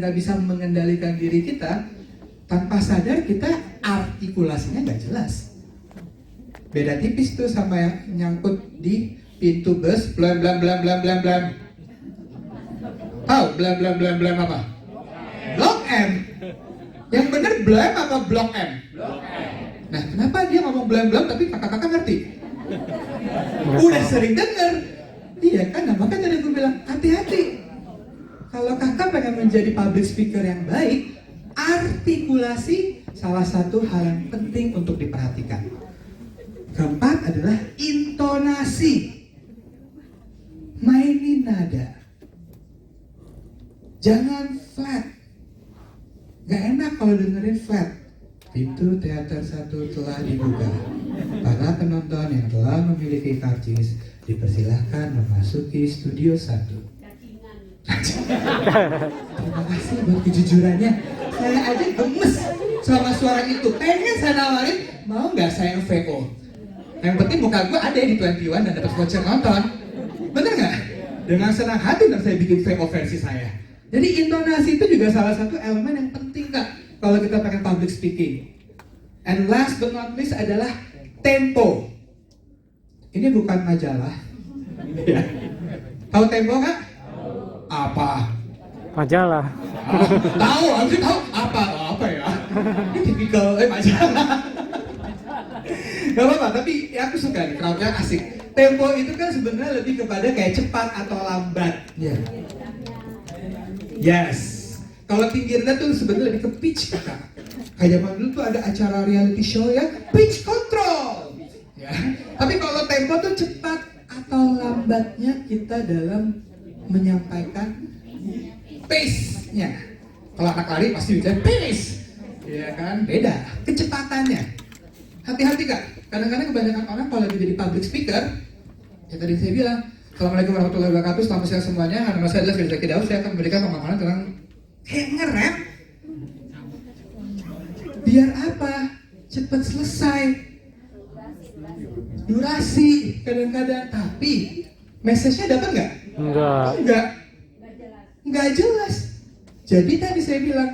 nggak bisa mengendalikan diri kita, tanpa sadar kita artikulasinya nggak jelas. Beda tipis tuh sama yang nyangkut di pintu bus, blam blam blam blam blam blam. Tahu blam blam blam blam apa? Blok M. Yang bener blam apa blok M? Blok M. Nah, kenapa dia ngomong blam blam tapi kakak-kakak ngerti? Udah sering denger. Iya kan, nah makanya tadi gue bilang hati-hati. Kalau kakak pengen menjadi public speaker yang baik, artikulasi salah satu hal yang penting untuk diperhatikan. Keempat adalah intonasi. Mainin nada. Jangan flat. Gak enak kalau dengerin flat. Pintu teater 1 telah dibuka. Para penonton yang telah memiliki karcis dipersilahkan memasuki studio 1. Terima kasih buat kejujurannya. Saya aja gemes sama suara itu. Pengen saya nawarin, mau nggak saya VO? Yang penting muka gue ada di 21 dan dapat voucher nonton. Bener nggak? Dengan senang hati dan saya bikin VO versi saya. Jadi intonasi itu juga salah satu elemen yang penting kak kalau kita pengen public speaking. And last but not least adalah tempo. Ini bukan majalah. Ya. Tahu tempo kak? Apa? Majalah. Tahu, harusnya tahu apa ya? Ini tipikal majalah. Gak apa-apa, tapi ya aku suka nih, crowdnya asik. Tempo itu kan sebenarnya lebih kepada kayak cepat atau lambat. Ya. Yes. Kalau tinggi rendah tuh sebenarnya lebih ke pitch kakak. Kayak zaman dulu tuh ada acara reality show ya, pitch control. Ya. Tapi kalau tempo tuh cepat atau lambatnya kita dalam menyampaikan pace-nya. Kalau anak lari pasti bicara pace, ya kan? Beda kecepatannya. Hati-hati kak. Kadang-kadang kebanyakan orang kalau lagi jadi public speaker, ya tadi saya bilang, Assalamualaikum warahmatullahi wabarakatuh, selamat siang semuanya. Nama saya adalah Firza Kidaus, saya akan memberikan pemaparan tentang kayak nge-rap. Biar apa? Cepat selesai. Durasi kadang-kadang, tapi message-nya dapat nggak? Enggak jelas. Jadi tadi saya bilang,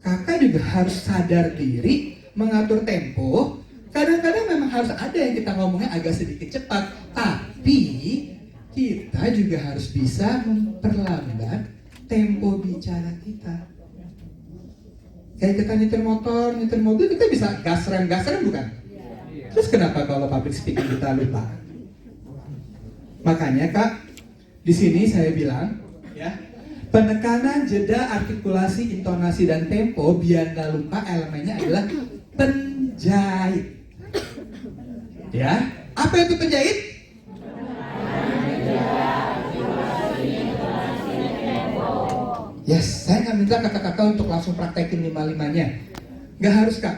kakak juga harus sadar diri, mengatur tempo. Kadang-kadang memang harus ada yang kita ngomongnya agak sedikit cepat, tapi kita juga harus bisa memperlambat tempo bicara kita. Kayak kita nyetir motor, nyetir mobil, kita bisa gas rem bukan? Terus kenapa kalau public speaking kita lupa? Makanya kak, di sini saya bilang, ya, penekanan jeda artikulasi, intonasi dan tempo biar nggak lupa elemennya adalah penjahit. Ya, apa itu penjahit? Yes, saya nggak minta kakak-kakak untuk langsung praktekin 5-5-nya. Nggak harus kak,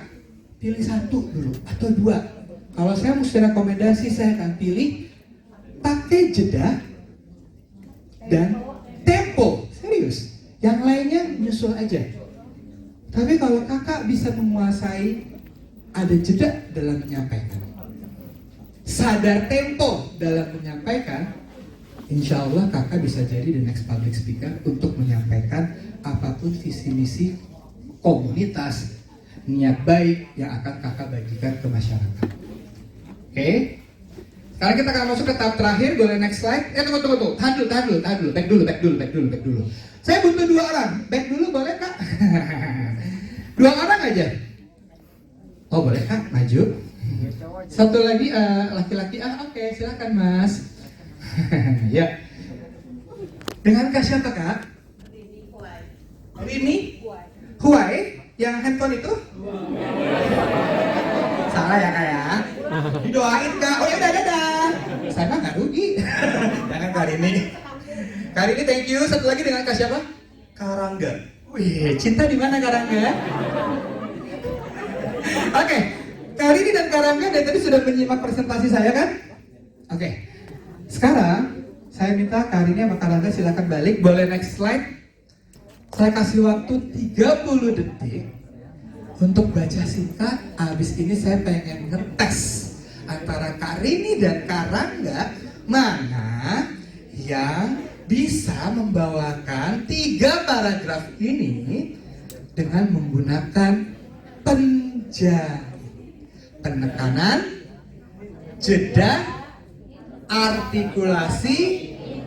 pilih 1 dulu atau 2. Kalau saya mesti rekomendasi, saya akan pilih pakai jeda dan tempo. Serius, yang lainnya nyusul aja. Tapi kalau kakak bisa menguasai ada jeda dalam menyampaikan, sadar tempo dalam menyampaikan, insya Allah kakak bisa jadi the next public speaker untuk menyampaikan apapun visi misi komunitas niat baik yang akan kakak bagikan ke masyarakat. Oke? Sekarang kita akan masuk ke tahap terakhir. Boleh next slide? Tunggu. Tahan dulu. Back dulu. Saya butuh 2 orang. Back dulu boleh kak? 2 orang aja. Oh boleh kak, maju. Satu lagi laki-laki. Oke, silakan mas. Ya. Dengan kak siapa kak? Rini? Huai? Yang handphone itu? Salah ya kak ya? Didoain kak. Oh ya udah dadah. Saya mah nggak rugi. Jangan kak Rini. Kak Rini thank you. Satu lagi dengan kak siapa? Karangga. Wih, cinta di mana Karangga? Oke, Kak Rini dan Karangga dari tadi sudah menyimak presentasi saya kan? Oke, sekarang saya minta Kak Rini sama Karangga silakan balik. Boleh next slide? Saya kasih waktu 30 detik untuk baca singkat. Abis ini saya pengen ngetes antara Kak Rini dan Karangga mana yang bisa membawakan 3 paragraf ini dengan menggunakan penekanan, jeda, artikulasi,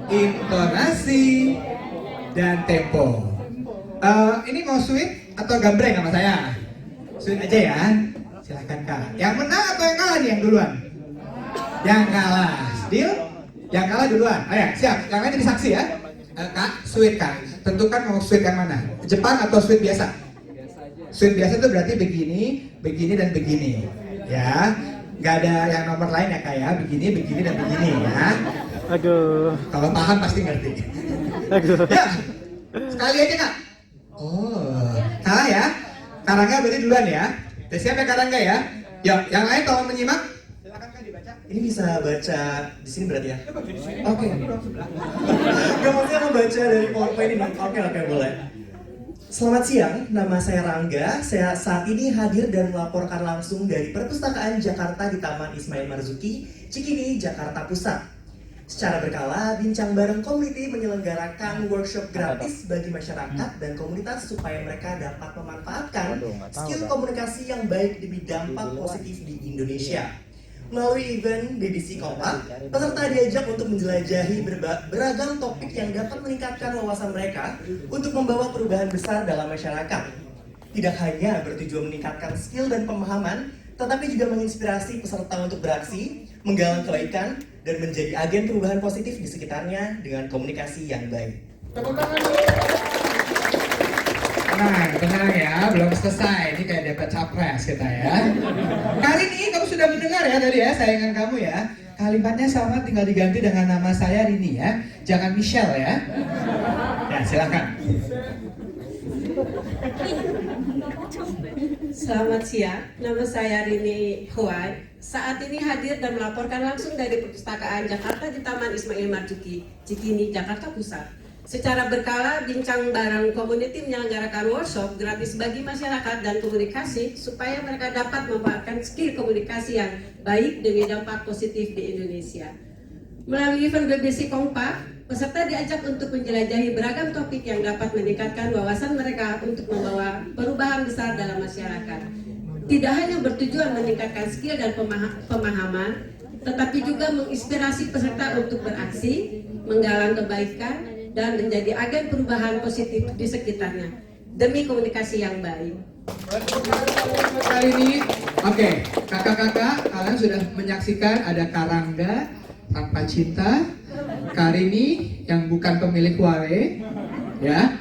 intonasi, dan tempo. Ini mau sweet atau gambreng sama saya? Sweet aja ya. Silahkan Kak. Yang menang atau yang kalah nih yang duluan? Yang kalah. Deal? Yang kalah duluan. Ayo, siap. Yang lain jadi saksi ya. Kak, sweet Kak. Tentukan mau sweet yang mana? Jepang atau sweet biasa? Sweet biasa itu berarti begini, begini, dan begini. Ya. Nggak ada yang nomor lain ya Kak ya. Begini, begini, dan begini ya. Aduh. Kalau paham pasti ngerti. Aduh. Ya. Sekali aja Kak. Oh, kalah ya. Karangga berarti duluan ya. Udah siap ya Karangga ya? Yuk, yang lain tolong menyimak. Silakan Kak dibaca. Ini bisa baca di sini berarti ya? Oke. Gak maksudnya membaca dari PowerPoint ini. Oke, boleh. Selamat siang, nama saya Rangga. Saya saat ini hadir dan melaporkan langsung dari Perpustakaan Jakarta di Taman Ismail Marzuki, Cikini, Jakarta Pusat. Secara berkala, Bincang Bareng Community menyelenggarakan workshop gratis bagi masyarakat dan komunitas supaya mereka dapat memanfaatkan skill komunikasi yang baik demi dampak positif di Indonesia. Melalui event BBC Kompak, peserta diajak untuk menjelajahi beragam topik yang dapat meningkatkan wawasan mereka untuk membawa perubahan besar dalam masyarakat. Tidak hanya bertujuan meningkatkan skill dan pemahaman, tetapi juga menginspirasi peserta untuk beraksi, menggalang kebaikan, dan menjadi agen perubahan positif di sekitarnya dengan komunikasi yang baik. Tenang ya, belum selesai. Ini kayak dapat capres kita ya. Kali ini kamu sudah mendengar ya tadi ya, sayangan kamu ya. Kalimatnya sama, tinggal diganti dengan nama saya Rini ya. Jangan Michelle ya. Ya, silakan. Selamat siang, nama saya Rini Huai. Saat ini hadir dan melaporkan langsung dari Perpustakaan Jakarta di Taman Ismail Marzuki, Cikini, Jakarta Pusat. Secara berkala, Bincang Bareng Community menyelenggarakan workshop gratis bagi masyarakat dan komunikasi supaya mereka dapat memanfaatkan skill komunikasi yang baik demi dampak positif di Indonesia. Melalui event BBC Kompak, peserta diajak untuk menjelajahi beragam topik yang dapat meningkatkan wawasan mereka untuk membawa perubahan besar dalam masyarakat. Tidak hanya bertujuan meningkatkan skill dan pemahaman, tetapi juga menginspirasi peserta untuk beraksi, menggalang kebaikan, dan menjadi agen perubahan positif di sekitarnya demi komunikasi yang baik. Kali ini, oke, kakak-kakak, kalian sudah menyaksikan ada Karangga tanpa cinta, Karini yang bukan pemilik Wale, ya.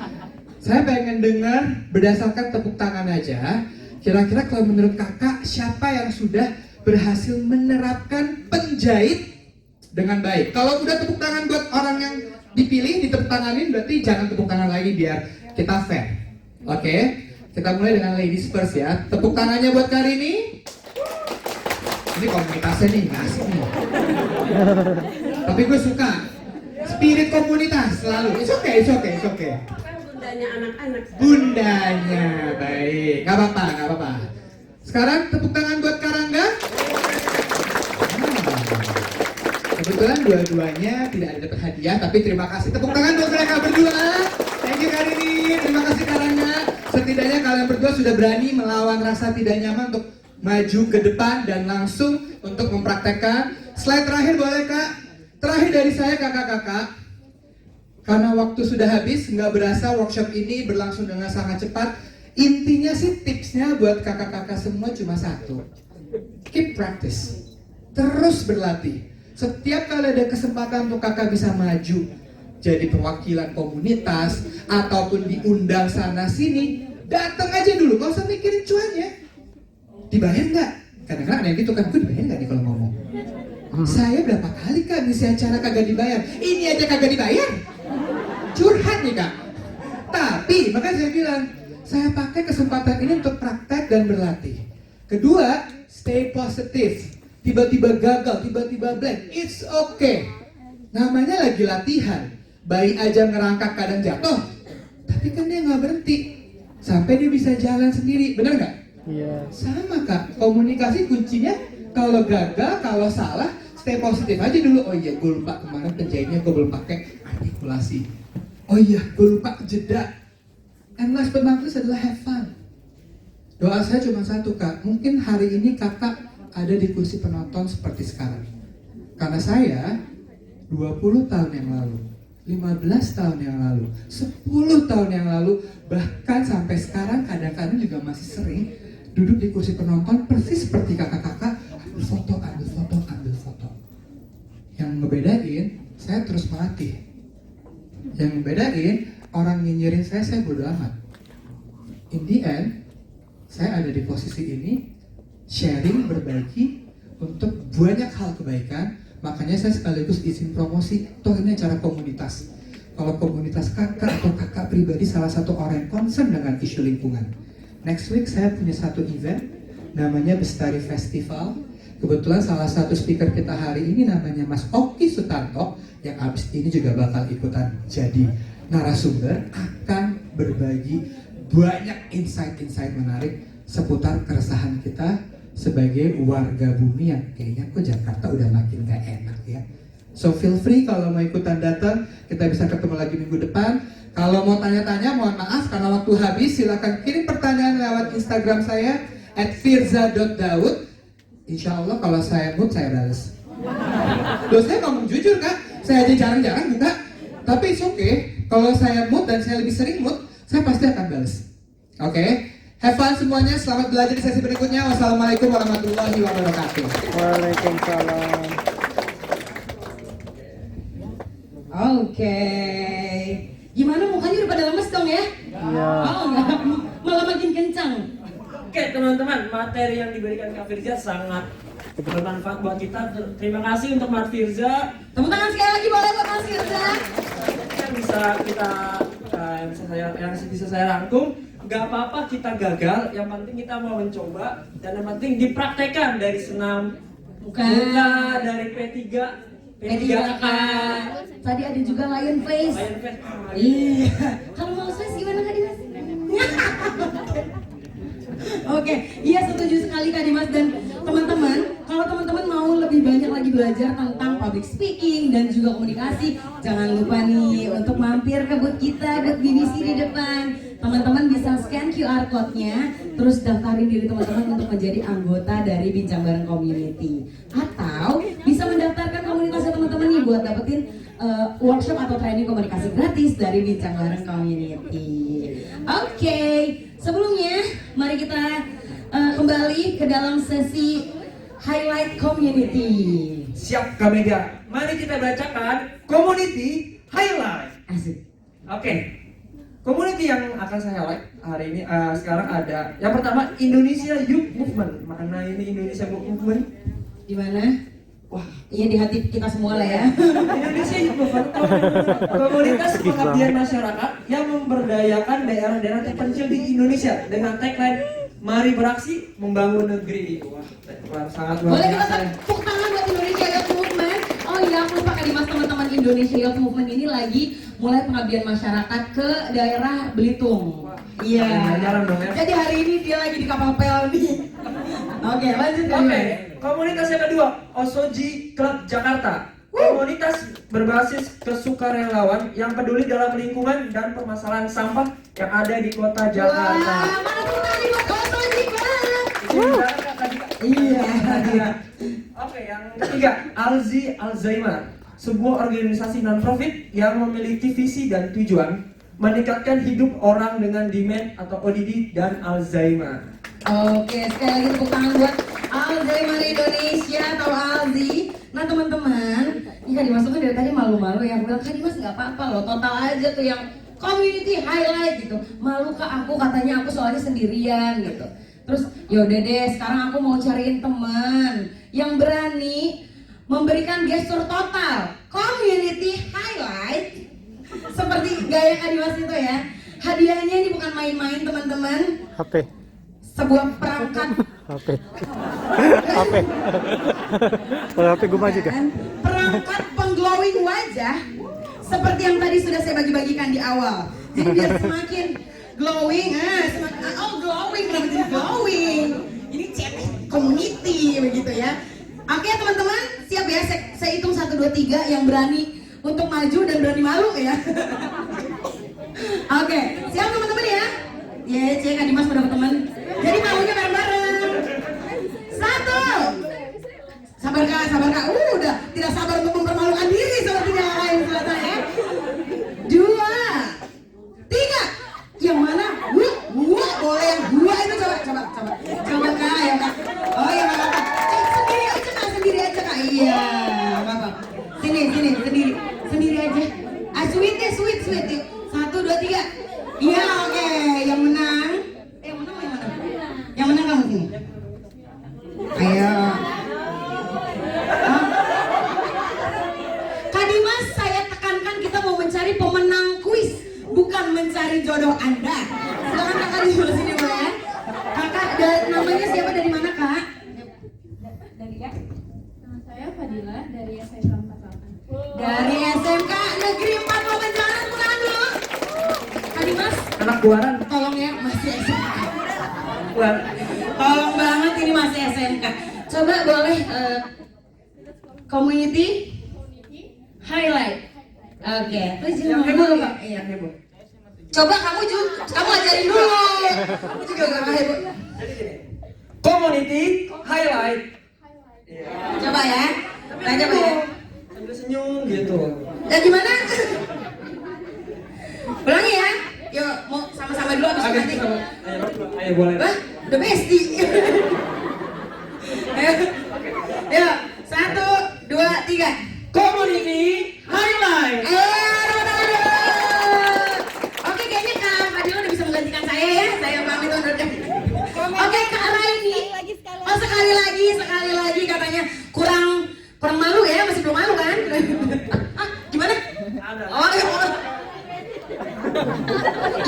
Saya pengen dengar berdasarkan tepuk tangan aja. Kira-kira kalau menurut kakak siapa yang sudah berhasil menerapkan penjahit dengan baik? Kalau udah tepuk tangan buat orang yang dipilih, ditepuk tanganin, berarti jangan tepuk tangan lagi biar kita fair. Oke, kita mulai dengan ladies first ya. Tepuk tangannya buat Karini. Ini komunitasnya nih, asik nih. Tapi gue suka spirit komunitas selalu. It's okay. Bundanya anak-anak. Bundanya, baik. Gak apa-apa. Sekarang tepuk tangan buat Karangga. Kebetulan dua-duanya tidak ada dapat hadiah, tapi terima kasih. Tepuk tangan buat mereka berdua. Thank you Karini, terima kasih Karangga. Setidaknya kalian berdua sudah berani melawan rasa tidak nyaman untuk maju ke depan dan langsung untuk mempraktekkan. Slide terakhir boleh Kak? Terakhir dari saya kakak-kakak. Karena waktu sudah habis, nggak berasa workshop ini berlangsung dengan sangat cepat. Intinya sih tipsnya buat kakak-kakak semua cuma satu. Keep practice. Terus berlatih. Setiap kali ada kesempatan untuk kakak bisa maju jadi perwakilan komunitas ataupun diundang sana sini, datang aja dulu, gak usah mikirin cuannya. Dibayar nggak? Kadang-kadang ada yang gitu kan, gue dibayar nggak nih kalau ngomong? Saya berapa kali Kak ngisi acara kagak dibayar? Ini aja kagak dibayar. Curhat nih Kak. Tapi makanya saya bilang, saya pakai kesempatan ini untuk praktek dan berlatih. Kedua, stay positif. Tiba-tiba gagal, tiba-tiba blank, it's okay. Namanya lagi latihan. Bayi aja ngerangkak kadang jatuh, tapi kan dia nggak berhenti sampai dia bisa jalan sendiri, bener nggak? Iya. Sama Kak, komunikasi kuncinya kalau gagal, kalau salah, stay positif aja dulu. Oh iya, gue lupa kemarin penjahitnya gue belum pakai artikulasi. Oh iya, gue lupa jeda. And last but not least adalah have fun. Doa saya cuma satu, Kak. Mungkin hari ini kakak ada di kursi penonton seperti sekarang. Karena saya 20 tahun yang lalu, 15 tahun yang lalu, 10 tahun yang lalu, bahkan sampai sekarang kadang-kadang juga masih sering duduk di kursi penonton persis seperti kakak-kakak, ambil foto, ambil foto, ambil foto. Yang ngebedain, saya terus melatih. Yang ngebedain, orang nyinyirin saya bodo amat. In the end, saya ada di posisi ini, sharing, berbagi untuk banyak hal kebaikan. Makanya saya sekaligus izin promosi, toh ini acara komunitas. Kalau komunitas kakak atau kakak pribadi salah satu orang yang concern dengan isu lingkungan. Next week saya punya satu event, namanya Bestari Festival. Kebetulan salah satu speaker kita hari ini namanya Mas Oki Sutanto, yang abis ini juga bakal ikutan jadi narasumber, akan berbagi banyak insight-insight menarik seputar keresahan kita sebagai warga bumi yang kayaknya kok Jakarta udah makin gak enak ya. So feel free kalau mau ikutan datang, kita bisa ketemu lagi minggu depan. Kalau mau tanya-tanya, mohon maaf karena waktu habis, silakan kirim pertanyaan lewat Instagram saya @firza.daud. Insya Allah kalau saya mood saya balas. Loh, saya ngomong jujur Kak, saya aja jarang-jarang buka. Tapi it's okay, kalau saya mood dan saya lebih sering mood, saya pasti akan balas. Oke? Have fun semuanya, selamat belajar di sesi berikutnya. Wassalamualaikum warahmatullahi wabarakatuh. Waalaikumsalam. Oke. Gimana mukanya udah pada lemes dong ya? Iya. Oh enggak, malah makin kencang. Oke teman-teman, materi yang diberikan Kak Firza sangat bermanfaat buat kita. Terima kasih untuk Mas Firza. Tepuk tangan sekali lagi boleh buat Mas Firza. Yang bisa kita yang bisa saya rangkum, gak apa-apa kita gagal, yang penting kita mau mencoba dan yang penting dipraktekkan dari senam Bukan. muka, dari P3 P3K. Tadi ada juga Lion Face. Lion Face. Iya. Kalau mau face gimana Kak Dimas? Oke, iya setuju sekali Kak Dimas dan teman-teman. Kalau teman-teman mau lebih banyak lagi belajar tentang public speaking dan juga komunikasi, jangan lupa nih untuk mampir ke booth kita, booth BBC di depan. Teman-teman bisa scan QR code-nya, terus daftarin diri teman-teman untuk menjadi anggota dari Bincang Bareng Community. Atau bisa mendaftarkan komunitasnya teman-teman nih buat dapetin workshop atau training komunikasi gratis dari Bincang Bareng Community. Oke, sebelumnya mari kita kembali ke dalam sesi highlight community. Siap Kak Mega. Mari kita bacakan community highlight. Asik. Oke. Community yang akan saya highlight hari ini sekarang ada yang pertama Indonesia Youth Movement. Makna ini Indonesia Youth Movement Di mana? wah, Iya di hati kita semua lah ya. Indonesia Youth Movement komunitas pengabdian masyarakat yang memberdayakan daerah-daerah terpencil di Indonesia dengan tagline mari beraksi membangun negeri. Wah, sangat luar Boleh kita biasa. tepuk tangan buat Indonesia Youth Movement. Oh iya, aku lupa Kak Dimas, teman-teman Indonesia Youth Movement ini lagi mulai pengabdian masyarakat ke daerah Belitung. Iya. Jarang dong ya. Jadi hari ini dia lagi di kapal pel nih. Oke, lanjut Kak Oke, Dimas. komunitas yang kedua, Osoji Club Jakarta. Komunitas berbasis kesukarelawan yang peduli dalam lingkungan dan permasalahan sampah yang ada di kota Jakarta. Wah, mana tepuk tangan nih buat Osoji Club. Iya. Oke, yang ketiga, Alzheimer, sebuah organisasi non-profit yang memiliki visi dan tujuan meningkatkan hidup orang dengan demen atau ODD dan Alzheimer. Oke, sekali lagi tepuk tangan buat Alzheimer Indonesia atau Alzi. Nah teman-teman, ini Kak Dimas tuh dari tadi malu-malu ya. Aku bilang, Kak Dimas nggak apa-apa loh, total aja tuh yang community highlight gitu. Malu ke aku, katanya aku soalnya sendirian gitu. Terus yaudah deh, sekarang aku mau cariin teman yang berani memberikan gestur total community highlight seperti gaya Kak Dimas itu ya. Hadiahnya ini bukan main-main teman-teman, HP. sebuah perangkat HP. HP. Kalau HP gue maju kan? perangkat pengglowing wajah seperti yang tadi sudah saya bagi-bagikan di awal. Jadi biar semakin glowing, glowing, kenapa jadi glowing? Ini chat community begitu ya. Oke teman-teman, siap ya? 1, 2, 3 yang berani untuk maju dan berani malu ya. Oke, siap teman-teman ya. Ye, cek Kak Dimas pada teman. Jadi malunya bareng-bareng. 1. Sabar Kak, sabar Kak. Udah tidak sabar untuk mempermalukan diri sepertinya yang lain selesai ya. 2, 3. Yang mana? Gua boleh yang gua itu coba Kak, ya Kak. Oh ya Kak. Sendiri aja Kak. Iya, apa? Sini, sendiri aja. Ah, sweet ya. 1, 2, 3. Iya, oke. Yang menang. Yang menang kamu sini. Ayo. Kak Dimas, saya tekankan kita mau mencari pemenang kuis, bukan mencari jodoh Anda. Silakan Kakak di sebelah sini boleh ya. Kakak, namanya siapa, dari mana Kak? Dari ya? Nama saya Fadila dari SMK 48. Dari SMK Negeri 48 Jalan Bukan dulu. Kak Dimas, Anak buaran. tolong ya, masih SMK. Buaran. Tolong banget, ini masih SMK. Coba boleh community highlight. Oke, please Yang ngomong heboh dulu, Kak. Iya. Yang heboh. Coba kamu ajarin dulu. Kamu juga gak heboh. Jadi gini. Community highlight. Iya. Coba ya. Nah, coba ya. Sambil senyum gitu. Ya gimana? Ulangi ya. Yuk, mau sama-sama dulu abis itu Agak nanti. sama. Ayo boleh. Wah, udah besti. Ayo. Yuk, 1, 2, 3. Community highlight. Tepuk tangan dulu. Oke, kayaknya Kak Fadil udah bisa menggantikan saya ya. Saya pamit undur diri. Oke, Kak Raini. Oh, sekali lagi katanya kurang malu ya, masih belum malu kan? Ah, gimana? Oh, ya.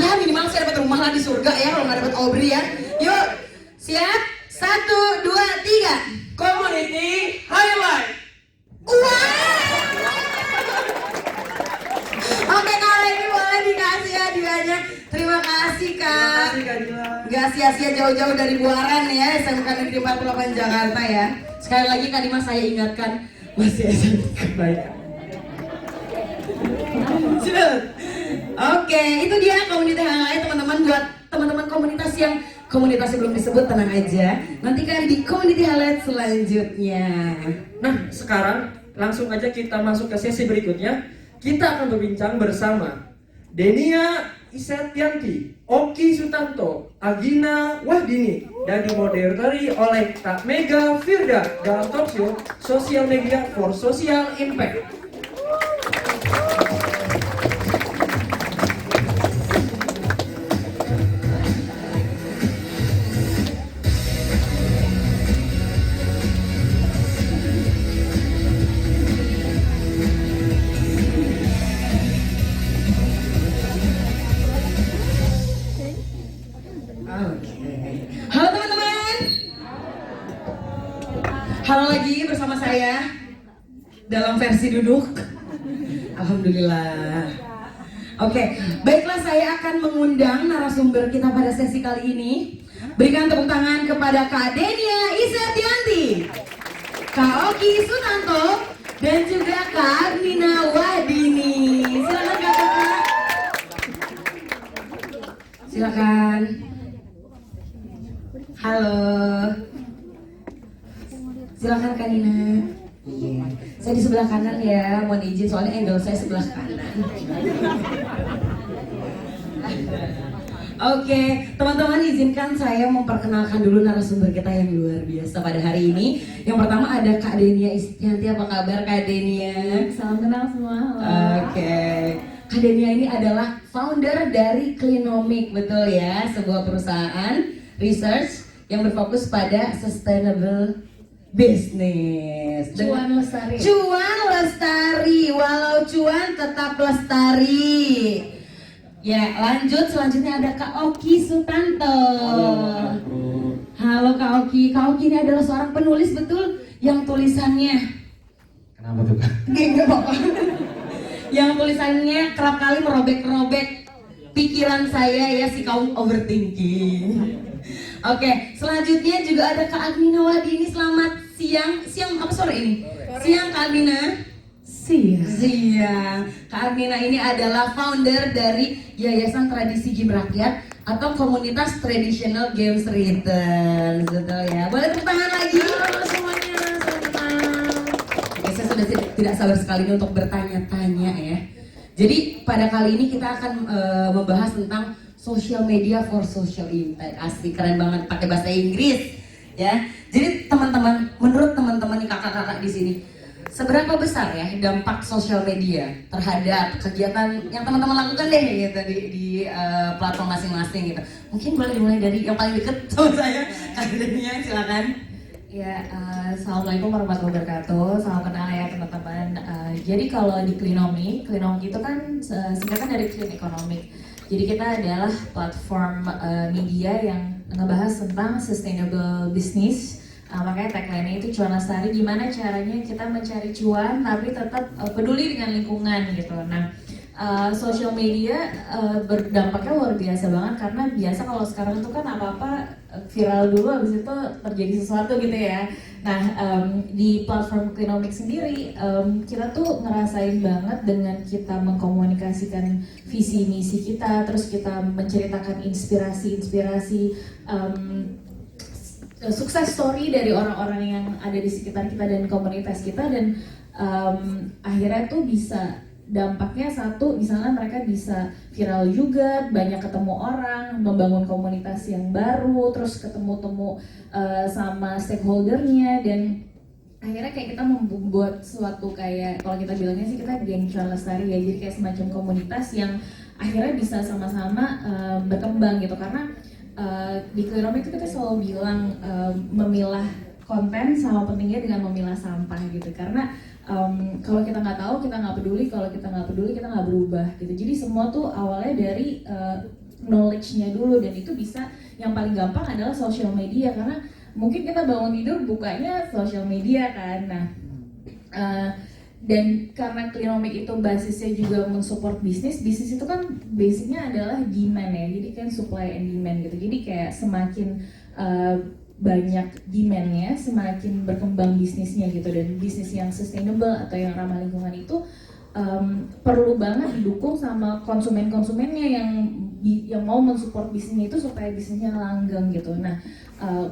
Ya minimal saya dapat rumah lah di surga ya kalau nggak dapat Aubrey ya. Yuk, siap? 1, 2, 3. Community highlight. Wah! Oke Kak Raini, boleh dikasih hadiahnya. Terima kasih Kak. Terima kasih Kak Dila. Gak sia-sia jauh-jauh dari Buaran ya, SMK Negeri 48 Jakarta ya. Sekali lagi Kak Dimas, saya ingatkan masih SMK. Baik. Sudah. Oke, itu dia komunitas yang lain teman-teman. Buat teman-teman komunitas yang komunitasnya belum disebut, tenang aja. Nantikan di community highlight selanjutnya. Nah, sekarang langsung aja kita masuk ke sesi berikutnya. Kita akan berbincang bersama Denia Isetianti, Oki Sutanto, Agina Wahdini, dan dimoderatori oleh Kak Mega Firda dalam talk show Social Media for Social Impact. Halo teman-teman. Halo lagi bersama saya dalam versi duduk. Alhamdulillah. Oke, baiklah, saya akan mengundang narasumber kita pada sesi kali ini. Berikan tepuk tangan kepada Kak Denia Isetianti, Kak Oki Sutanto, dan juga Kak Nina Wahdini. Silakan kakak. Silakan. Halo. Silakan Kak Nina. Iya. Saya di sebelah kanan ya, mohon izin soalnya angle saya sebelah kanan. Oke, teman-teman izinkan saya memperkenalkan dulu narasumber kita yang luar biasa pada hari ini. Yang pertama ada Kak Denia Isetianti. Apa kabar Kak Denia? Salam kenal semua. Halo. Oke. Kak Denia ini adalah founder dari Clinomic, betul ya? Sebuah perusahaan research yang berfokus pada sustainable business. Cuan lestari. Cuan lestari, walau cuan tetap lestari. Ya, lanjut selanjutnya ada Kak Oki Sutanto. Halo Kak Oki. Kak Oki ini adalah seorang penulis, betul? Yang tulisannya Kenapa tuh Kak? enggak apa-apa. Yang tulisannya kerap kali merobek-robek pikiran saya ya, si kaum overthinking. Oke, selanjutnya juga ada Kak Agina Wahdini. Selamat siang apa sore ini? Siang Kak Agina. Siang. Kak Armina ini adalah founder dari Yayasan Tradisi Game Rakyat atau Komunitas Traditional Games Return. Betul ya. Boleh tepuk tangan lagi. Halo semuanya, Oke, saya sudah tidak sabar sekali untuk bertanya-tanya ya. Jadi pada kali ini kita akan membahas tentang social media for social impact. Asik, keren banget pakai bahasa Inggris ya. Jadi teman-teman, menurut teman-teman nih kakak-kakak di sini, seberapa besar ya dampak sosial media terhadap kegiatan yang teman-teman lakukan deh gitu di platform masing-masing gitu. Mungkin boleh dimulai dari yang paling deket sama saya, Kak Denia, silakan. Ya, assalamualaikum warahmatullahi wabarakatuh. Salam kenal ya teman-teman. Jadi kalau di Clinomic itu kan singkatan dari Clean Economic. Jadi kita adalah platform media yang ngebahas tentang sustainable business. Makanya tagline-nya itu cuan lestari, gimana caranya kita mencari cuan tapi tetap peduli dengan lingkungan gitu. Nah, social media berdampaknya luar biasa banget karena biasa kalau sekarang itu kan apa-apa viral dulu habis itu terjadi sesuatu gitu ya. Nah, di platform Clinomic sendiri kita tuh ngerasain banget dengan kita mengkomunikasikan visi misi kita, terus kita menceritakan inspirasi sukses story dari orang-orang yang ada di sekitar kita dan komunitas kita, dan akhirnya tuh bisa dampaknya satu, misalnya mereka bisa viral juga, banyak ketemu orang, membangun komunitas yang baru, terus ketemu-temu sama stakeholdernya, dan akhirnya kayak kita membuat suatu kayak, kalau kita bilangnya sih kita geng cuan lestari ya, jadi kayak semacam komunitas yang akhirnya bisa sama-sama berkembang gitu. Karena di Clinomic itu kita selalu bilang memilah konten sama pentingnya dengan memilah sampah gitu. Karena kalau kita nggak tahu, kita nggak peduli. Kalau kita nggak peduli, kita nggak berubah gitu. Jadi semua tuh awalnya dari knowledge-nya dulu, dan itu bisa, yang paling gampang adalah social media, karena mungkin kita bangun tidur bukanya social media kan. Nah, dan karena Clinomic itu basisnya juga mensupport bisnis itu kan basicnya adalah demand ya, jadi kan supply and demand gitu. Jadi kayak semakin banyak demandnya, semakin berkembang bisnisnya gitu, dan bisnis yang sustainable atau yang ramah lingkungan itu perlu banget didukung sama konsumennya yang mau mensupport bisnisnya itu supaya bisnisnya langgeng gitu. Nah,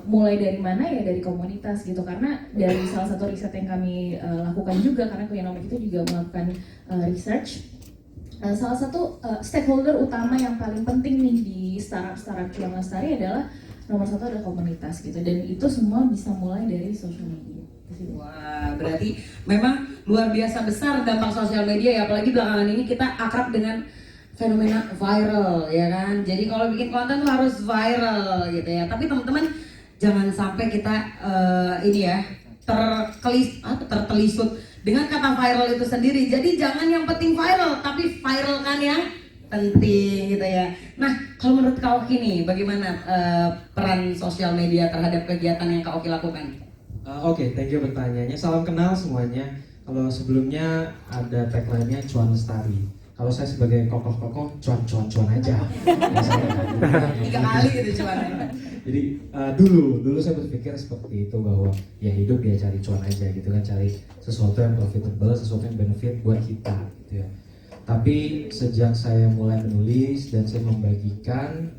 mulai dari mana ya, dari komunitas gitu, karena dari salah satu riset yang kami lakukan juga, karena Clinomic itu juga melakukan research. Salah satu stakeholder utama yang paling penting nih di startup cuan lestari adalah, nomor satu adalah komunitas gitu, dan itu semua bisa mulai dari social media. Wah, berarti memang luar biasa besar dampak sosial media ya, apalagi belakangan ini kita akrab dengan fenomena viral ya kan. Jadi kalau bikin konten tuh harus viral gitu ya. Tapi teman-teman jangan sampai kita ini ya tertelisut dengan kata viral itu sendiri. Jadi jangan yang penting viral, tapi viralkan yang penting gitu ya. Nah, kalau menurut Kak Oki nih, bagaimana peran sosial media terhadap kegiatan yang Kak Oki lakukan? Oke, thank you pertanyaannya. Salam kenal semuanya. Kalau sebelumnya ada tagline-nya cuan lestari. Kalau saya sebagai kokoh-kokoh, cuan aja. Tiga kali gitu cuan. Jadi dulu saya berpikir seperti itu, bahwa ya hidup ya cari cuan aja gitu kan, cari sesuatu yang profitable, sesuatu yang benefit buat kita gitu ya. Tapi sejak saya mulai menulis dan saya membagikan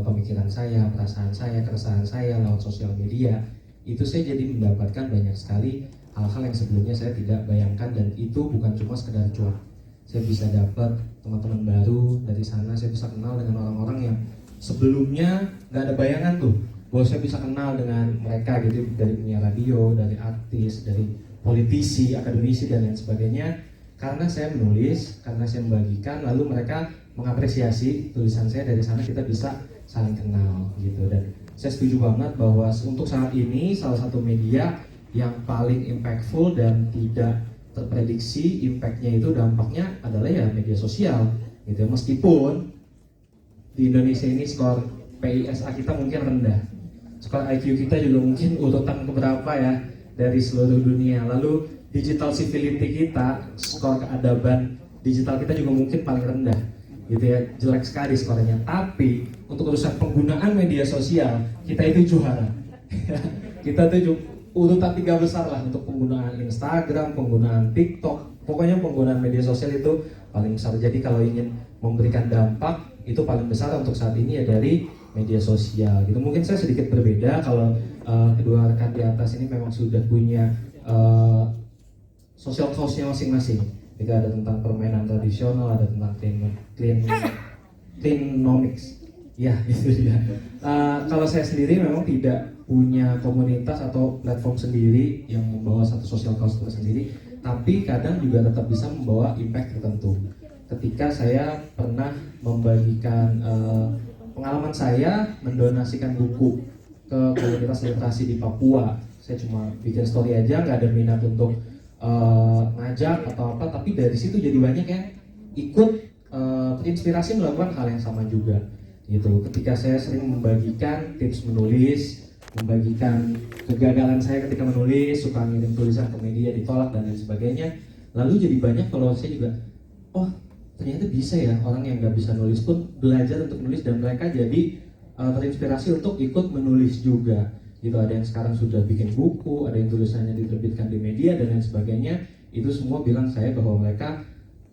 pemikiran saya, perasaan saya, keresahan saya lewat sosial media, itu saya jadi mendapatkan banyak sekali hal-hal yang sebelumnya saya tidak bayangkan, dan itu bukan cuma sekedar cuan. Saya bisa dapat teman-teman baru dari sana, saya bisa kenal dengan orang-orang yang sebelumnya nggak ada bayangan tuh bahwa saya bisa kenal dengan mereka gitu, dari penyiar radio, dari artis, dari politisi, akademisi dan lain sebagainya. Karena saya menulis, karena saya membagikan, lalu mereka mengapresiasi tulisan saya, dari sana kita bisa saling kenal gitu. Dan saya setuju banget bahwa untuk saat ini salah satu media yang paling impactful dan tidak terprediksi impactnya itu, dampaknya adalah ya media sosial gitu. Meskipun di Indonesia ini skor PISA kita mungkin rendah, skor IQ kita juga mungkin urutan keberapa ya dari seluruh dunia. Lalu digital civility kita, skor keadaban digital kita juga mungkin paling rendah gitu ya, jelek sekali skornya. Tapi untuk urusan penggunaan media sosial kita itu juara. Kita tuh urutan 3 besar lah untuk penggunaan Instagram, penggunaan TikTok, Pokoknya penggunaan media sosial itu paling besar. Jadi kalau ingin memberikan dampak itu paling besar untuk saat ini ya dari media sosial gitu. Mungkin saya sedikit berbeda kalau kedua rekan di atas ini memang sudah punya social cause-nya masing-masing. Jika ada tentang permainan tradisional, ada tentang cleanomics. Ya, itu dia. Kalau saya sendiri memang tidak punya komunitas atau platform sendiri yang membawa satu social cause tersendiri, tapi kadang juga tetap bisa membawa impact tertentu. Ketika saya pernah membagikan pengalaman saya mendonasikan buku ke komunitas literasi di Papua, saya cuma bikin story aja, nggak ada minat untuk ngajak atau apa, tapi dari situ jadi banyak yang ikut terinspirasi melakukan hal yang sama juga gitu. Ketika saya sering membagikan tips menulis, membagikan kegagalan saya ketika menulis, suka ngirim tulisan ke media ditolak dan lain sebagainya, lalu jadi banyak kalau saya juga, oh ternyata bisa ya orang yang nggak bisa nulis pun belajar untuk menulis, dan mereka jadi terinspirasi untuk ikut menulis juga gitu. Ada yang sekarang sudah bikin buku, ada yang tulisannya diterbitkan di media dan lain sebagainya. Itu semua bilang saya bahwa mereka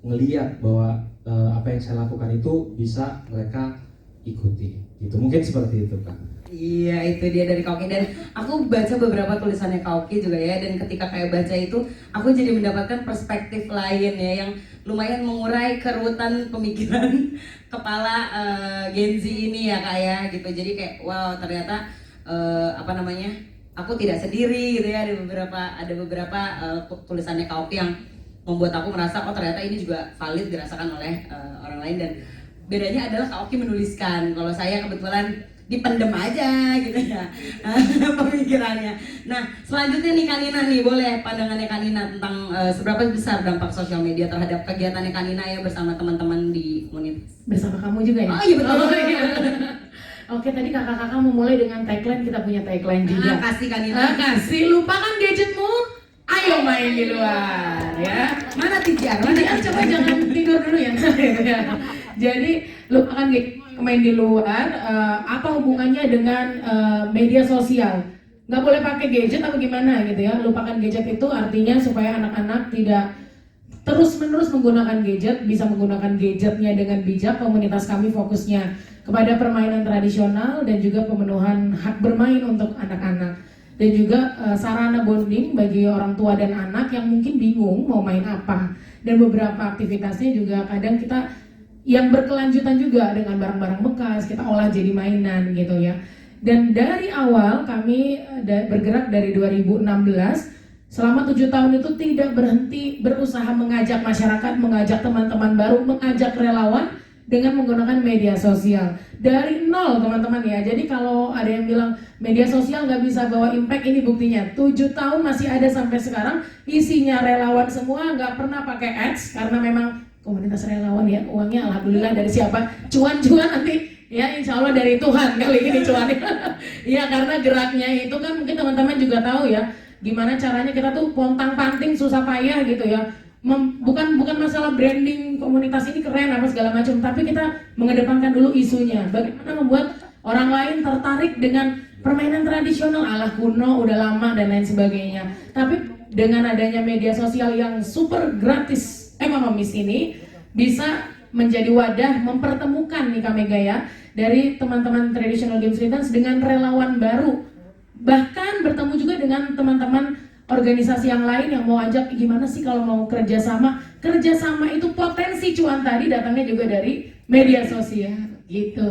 ngeliat bahwa apa yang saya lakukan itu bisa mereka ikuti gitu. Mungkin seperti itu Kak. Iya, itu dia dari Kak Oki. Dan aku baca beberapa tulisannya Kak Oki juga ya, dan ketika kayak baca itu aku jadi mendapatkan perspektif lain ya yang lumayan mengurai kerutan pemikiran kepala Gen Z ini ya Kak ya gitu. Jadi kayak wow, ternyata aku tidak sendiri gitu ya. Ada beberapa tulisannya Kak Oki yang membuat aku merasa oh ternyata ini juga valid dirasakan oleh orang lain. Dan bedanya adalah Kak Oki menuliskan, kalau saya kebetulan dipendem aja gitu ya pemikirannya. Nah selanjutnya nih Kanina nih, boleh pandangannya Kanina tentang seberapa besar dampak sosial media terhadap kegiatannya Kanina ya bersama teman-teman di komunitas. Bersama kamu juga ya? Oh iya betul. Oke, tadi kakak-kakak memulai dengan tagline, kita punya tagline juga. Kasih Kanina. Kasih, lupakan gadgetmu, ayo main di luar ya. Mana Tijar? Coba jangan tidur dulu ya. Jadi lupakan gadget, main di luar. Apa hubungannya dengan media sosial? Nggak boleh pakai gadget apa gimana gitu ya? Lupakan gadget itu artinya supaya anak-anak tidak terus-menerus menggunakan gadget, bisa menggunakan gadgetnya dengan bijak. Komunitas kami fokusnya kepada permainan tradisional dan juga pemenuhan hak bermain untuk anak-anak, dan juga sarana bonding bagi orang tua dan anak yang mungkin bingung mau main apa. Dan beberapa aktivitasnya juga kadang kita yang berkelanjutan juga dengan barang-barang bekas kita olah jadi mainan gitu ya. Dan dari awal kami bergerak dari 2016, selama 7 tahun itu tidak berhenti berusaha mengajak masyarakat, mengajak teman-teman baru, mengajak relawan dengan menggunakan media sosial. Dari nol teman-teman ya. Jadi kalau ada yang bilang media sosial nggak bisa bawa impact, ini buktinya. 7 tahun masih ada sampai sekarang, isinya relawan semua, nggak pernah pakai ads karena memang komunitas relawan ya, uangnya alhamdulillah dari siapa? Cuan-cuan nanti ya, insya Allah dari Tuhan kali ini cuannya. Iya, karena geraknya itu kan mungkin teman-teman juga tahu ya, gimana caranya kita tuh pontang-panting susah payah gitu ya. Bukan masalah branding komunitas ini keren apa segala macam, tapi kita mengedepankan dulu isunya. Bagaimana membuat orang lain tertarik dengan permainan tradisional ala kuno, udah lama dan lain sebagainya. Tapi dengan adanya media sosial yang super gratis, Mama Miss ini bisa menjadi wadah mempertemukan nih Kak Mega ya, dari teman-teman traditional games Returns dengan relawan baru, bahkan bertemu juga dengan teman-teman organisasi yang lain yang mau ajak gimana sih kalau mau kerjasama itu potensi cuan tadi datangnya juga dari media sosial gitu.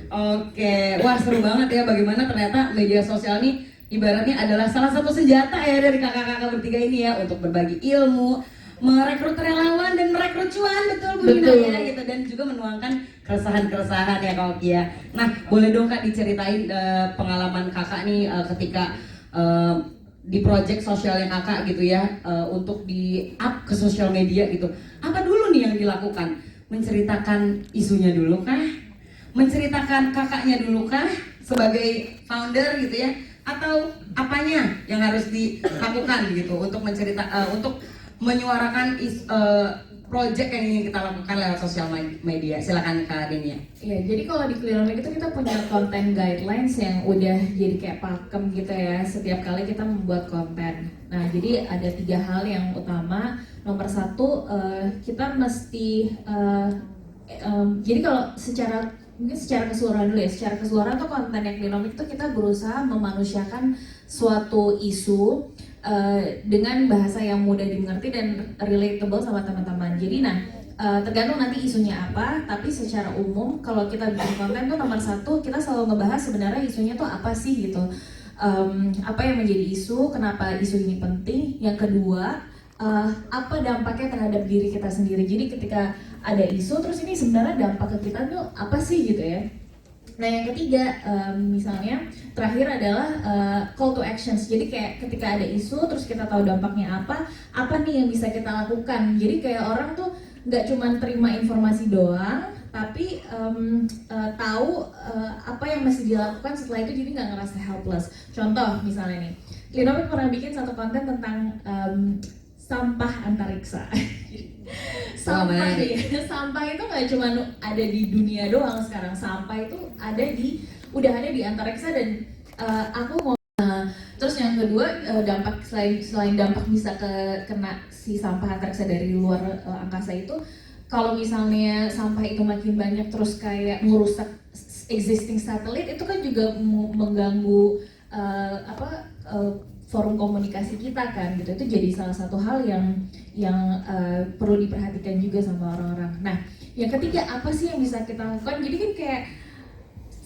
Oke, wah seru banget ya bagaimana ternyata media sosial ini ibaratnya adalah salah satu senjata ya dari kakak-kakak bertiga ini ya untuk berbagi ilmu, merekrut relawan dan merekrut cuan, betul Bu Nina ya gitu, dan juga menuangkan keresahan-keresahan ya Kak Oki ya. Nah boleh dong Kak diceritain pengalaman kakak nih ketika di project sosialnya kakak gitu ya, untuk di up ke sosial media gitu. Apa dulu nih yang dilakukan? Menceritakan isunya dulu kah? Menceritakan kakaknya dulu kah? Sebagai founder gitu ya? Atau apanya yang harus dilakukan gitu untuk untuk menyuarakan project yang ingin kita lakukan lewat sosial media? Silakan Kak Denia. Iya, jadi kalau di Cleanomic itu kita punya content guidelines yang udah jadi kayak pakem gitu ya setiap kali kita membuat konten. Nah, jadi ada 3 hal yang utama. Nomor 1, kita mesti jadi kalau mungkin secara keseluruhan dulu ya, secara keseluruhan tuh konten yang Cleanomic itu kita berusaha memanusiakan suatu isu dengan bahasa yang mudah dimengerti dan relatable sama teman-teman. Jadi tergantung nanti isunya apa, tapi secara umum kalau kita bikin konten tuh nomor 1 kita selalu ngebahas sebenarnya isunya tuh apa sih gitu. Apa yang menjadi isu, kenapa isu ini penting. Yang kedua, apa dampaknya terhadap diri kita sendiri. Jadi ketika ada isu terus ini sebenarnya dampak ke kita tuh apa sih gitu ya. Nah yang ketiga, misalnya terakhir adalah call to actions. Jadi kayak ketika ada isu terus kita tahu dampaknya apa nih yang bisa kita lakukan. Jadi kayak orang tuh nggak cuma terima informasi doang, tapi tahu apa yang mesti dilakukan setelah itu, jadi nggak ngerasa helpless. Contoh misalnya nih, Cleanomic pernah bikin satu konten tentang sampah antariksa. Sampah itu nggak cuma ada di dunia doang sekarang. Sampah itu udah ada di antariksa dan aku mau. Terus yang kedua, dampak selain dampak bisa kena si sampah antariksa dari luar angkasa itu, kalau misalnya sampah itu makin banyak terus kayak merusak existing satelit, itu kan juga mengganggu forum komunikasi kita kan gitu. Itu jadi salah satu hal yang perlu diperhatikan juga sama orang-orang. Nah, yang ketiga apa sih yang bisa kita lakukan? Jadi kan kayak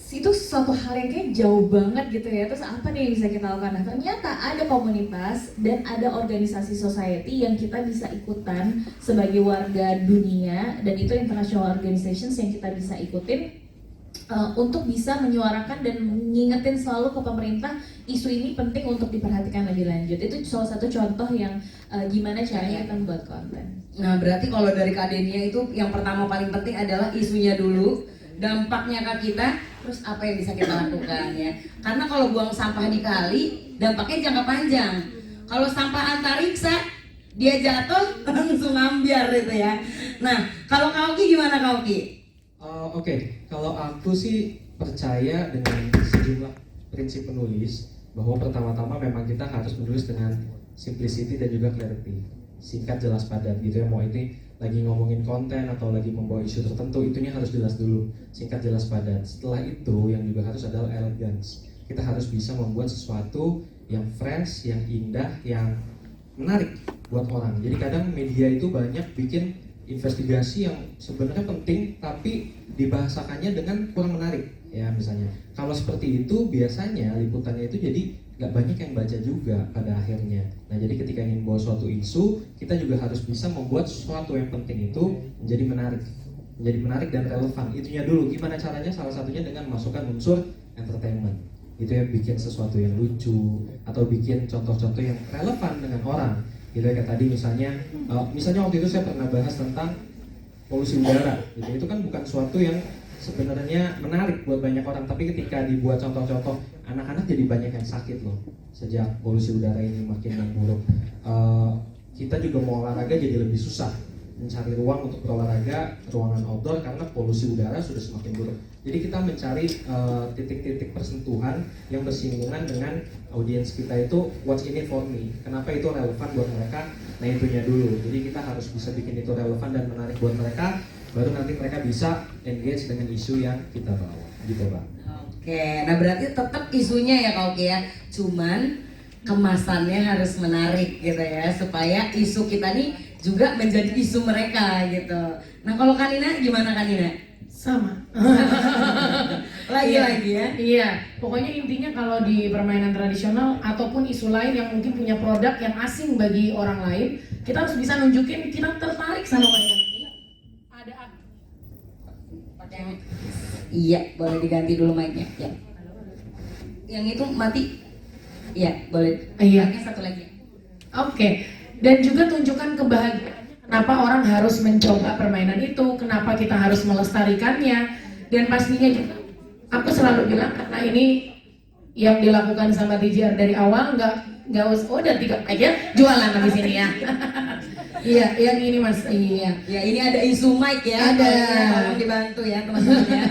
itu suatu hal yang kayak jauh banget gitu ya. Terus apa nih yang bisa kita lakukan? Nah, ternyata ada komunitas dan ada organisasi society yang kita bisa ikutan sebagai warga dunia, dan itu international organizations yang kita bisa ikutin untuk bisa menyuarakan dan ngingetin selalu ke pemerintah isu ini penting untuk diperhatikan lebih lanjut. Itu salah satu contoh yang gimana caranya kita membuat konten. Nah berarti kalau dari Kak Denia itu yang pertama paling penting adalah isunya dulu, dampaknya ke kita, terus apa yang bisa kita lakukan ya. Karena kalau buang sampah di kali, dampaknya jangka panjang. Kalau sampah antariksa, dia jatuh langsung ambiar gitu ya. Nah kalau Kak Oki gimana Kak Oki? Oke, kalau aku sih percaya dengan sejumlah prinsip penulis bahwa pertama-tama memang kita harus menulis dengan simplicity dan juga clarity, singkat, jelas, padat gitu ya. Mau ini lagi ngomongin konten atau lagi membawa isu tertentu, itunya harus jelas dulu, singkat, jelas, padat. Setelah itu yang juga harus adalah elegance. Kita harus bisa membuat sesuatu yang fresh, yang indah, yang menarik buat orang. Jadi kadang media itu banyak bikin investigasi yang sebenarnya penting tapi dibahasakannya dengan kurang menarik ya. Misalnya kalau seperti itu biasanya liputannya itu jadi nggak banyak yang baca juga pada akhirnya. Nah jadi ketika ingin bawa suatu isu, kita juga harus bisa membuat sesuatu yang penting itu menjadi menarik dan relevan. Itunya dulu, gimana caranya? Salah satunya dengan memasukkan unsur entertainment itu ya, bikin sesuatu yang lucu atau bikin contoh-contoh yang relevan dengan orang gitu ya. Kayak tadi misalnya waktu itu saya pernah bahas tentang polusi udara gitu. Itu kan bukan sesuatu yang sebenarnya menarik buat banyak orang, tapi ketika dibuat contoh-contoh, anak-anak jadi banyak yang sakit loh sejak polusi udara ini makin memburuk. Kita juga mau olahraga jadi lebih susah, mencari ruang untuk berolahraga, ruangan outdoor karena polusi udara sudah semakin buruk. Jadi kita mencari titik-titik persentuhan yang bersinggungan dengan audiens kita itu, what's in it for me, kenapa itu relevan buat mereka. Nah itunya dulu, jadi kita harus bisa bikin itu relevan dan menarik buat mereka, baru nanti mereka bisa engage dengan isu yang kita bawa gitu Pak. Oke, nah berarti tetap isunya ya Kak Oki ya, cuman kemasannya harus menarik gitu ya, supaya isu kita nih juga menjadi isu mereka gitu. Nah kalau Kanina gimana Kanina? Sama. Lagi-lagi ya? Iya, pokoknya intinya kalau di permainan tradisional ataupun isu lain yang mungkin punya produk yang asing bagi orang lain, kita harus bisa nunjukin kita tertarik sama mainan ini. Ada Iya, boleh diganti dulu mic-nya ya. Yang itu mati. Iya, boleh. Iya. Mic-nya satu lagi. Oke. Dan juga tunjukkan kebahagiaan. Kenapa orang harus mencoba permainan itu? Kenapa kita harus melestarikannya? Dan pastinya juga, aku selalu bilang karena ini yang dilakukan sama TJR dari awal, nggak usah udah 3 aja jualan di sini ya. Iya, yang ini Mas. Iya. Ya ini ada isu mic ya. Ada. Tolong dibantu ya teman-teman ya.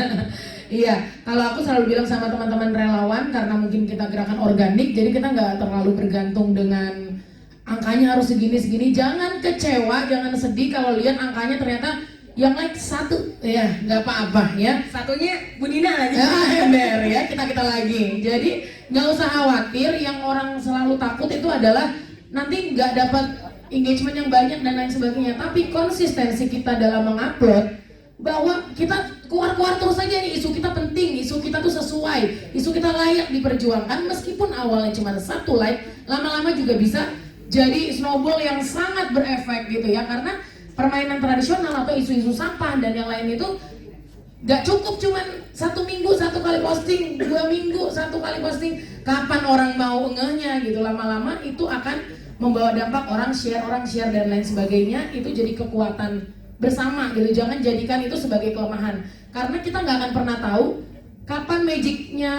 Iya, kalau aku selalu bilang sama teman-teman relawan, karena mungkin kita gerakan organik, jadi kita nggak terlalu bergantung dengan angkanya harus segini-segini. Jangan kecewa, jangan sedih kalau lihat angkanya ternyata yang like 1, ya nggak apa-apa ya. Satunya Bu Dina lagi. Ember ya, kita lagi. Jadi nggak usah khawatir. Yang orang selalu takut itu adalah nanti nggak dapat engagement yang banyak dan lain sebagainya. Tapi konsistensi kita dalam mengupload, bahwa kita keluar terus aja nih, isu kita penting, isu kita tuh sesuai, isu kita layak diperjuangkan, meskipun awalnya cuma 1 like, lama-lama juga bisa jadi snowball yang sangat berefek gitu ya. Karena permainan tradisional atau isu-isu sampah dan yang lain itu gak cukup cuman 1 minggu 1 kali posting, 2 minggu 1 kali posting. Kapan orang mau ngehnya gitu, lama-lama itu akan membawa dampak, orang share dan lain sebagainya. Itu jadi kekuatan bersama gitu. Jangan jadikan itu sebagai kelemahan, karena kita nggak akan pernah tahu kapan magicnya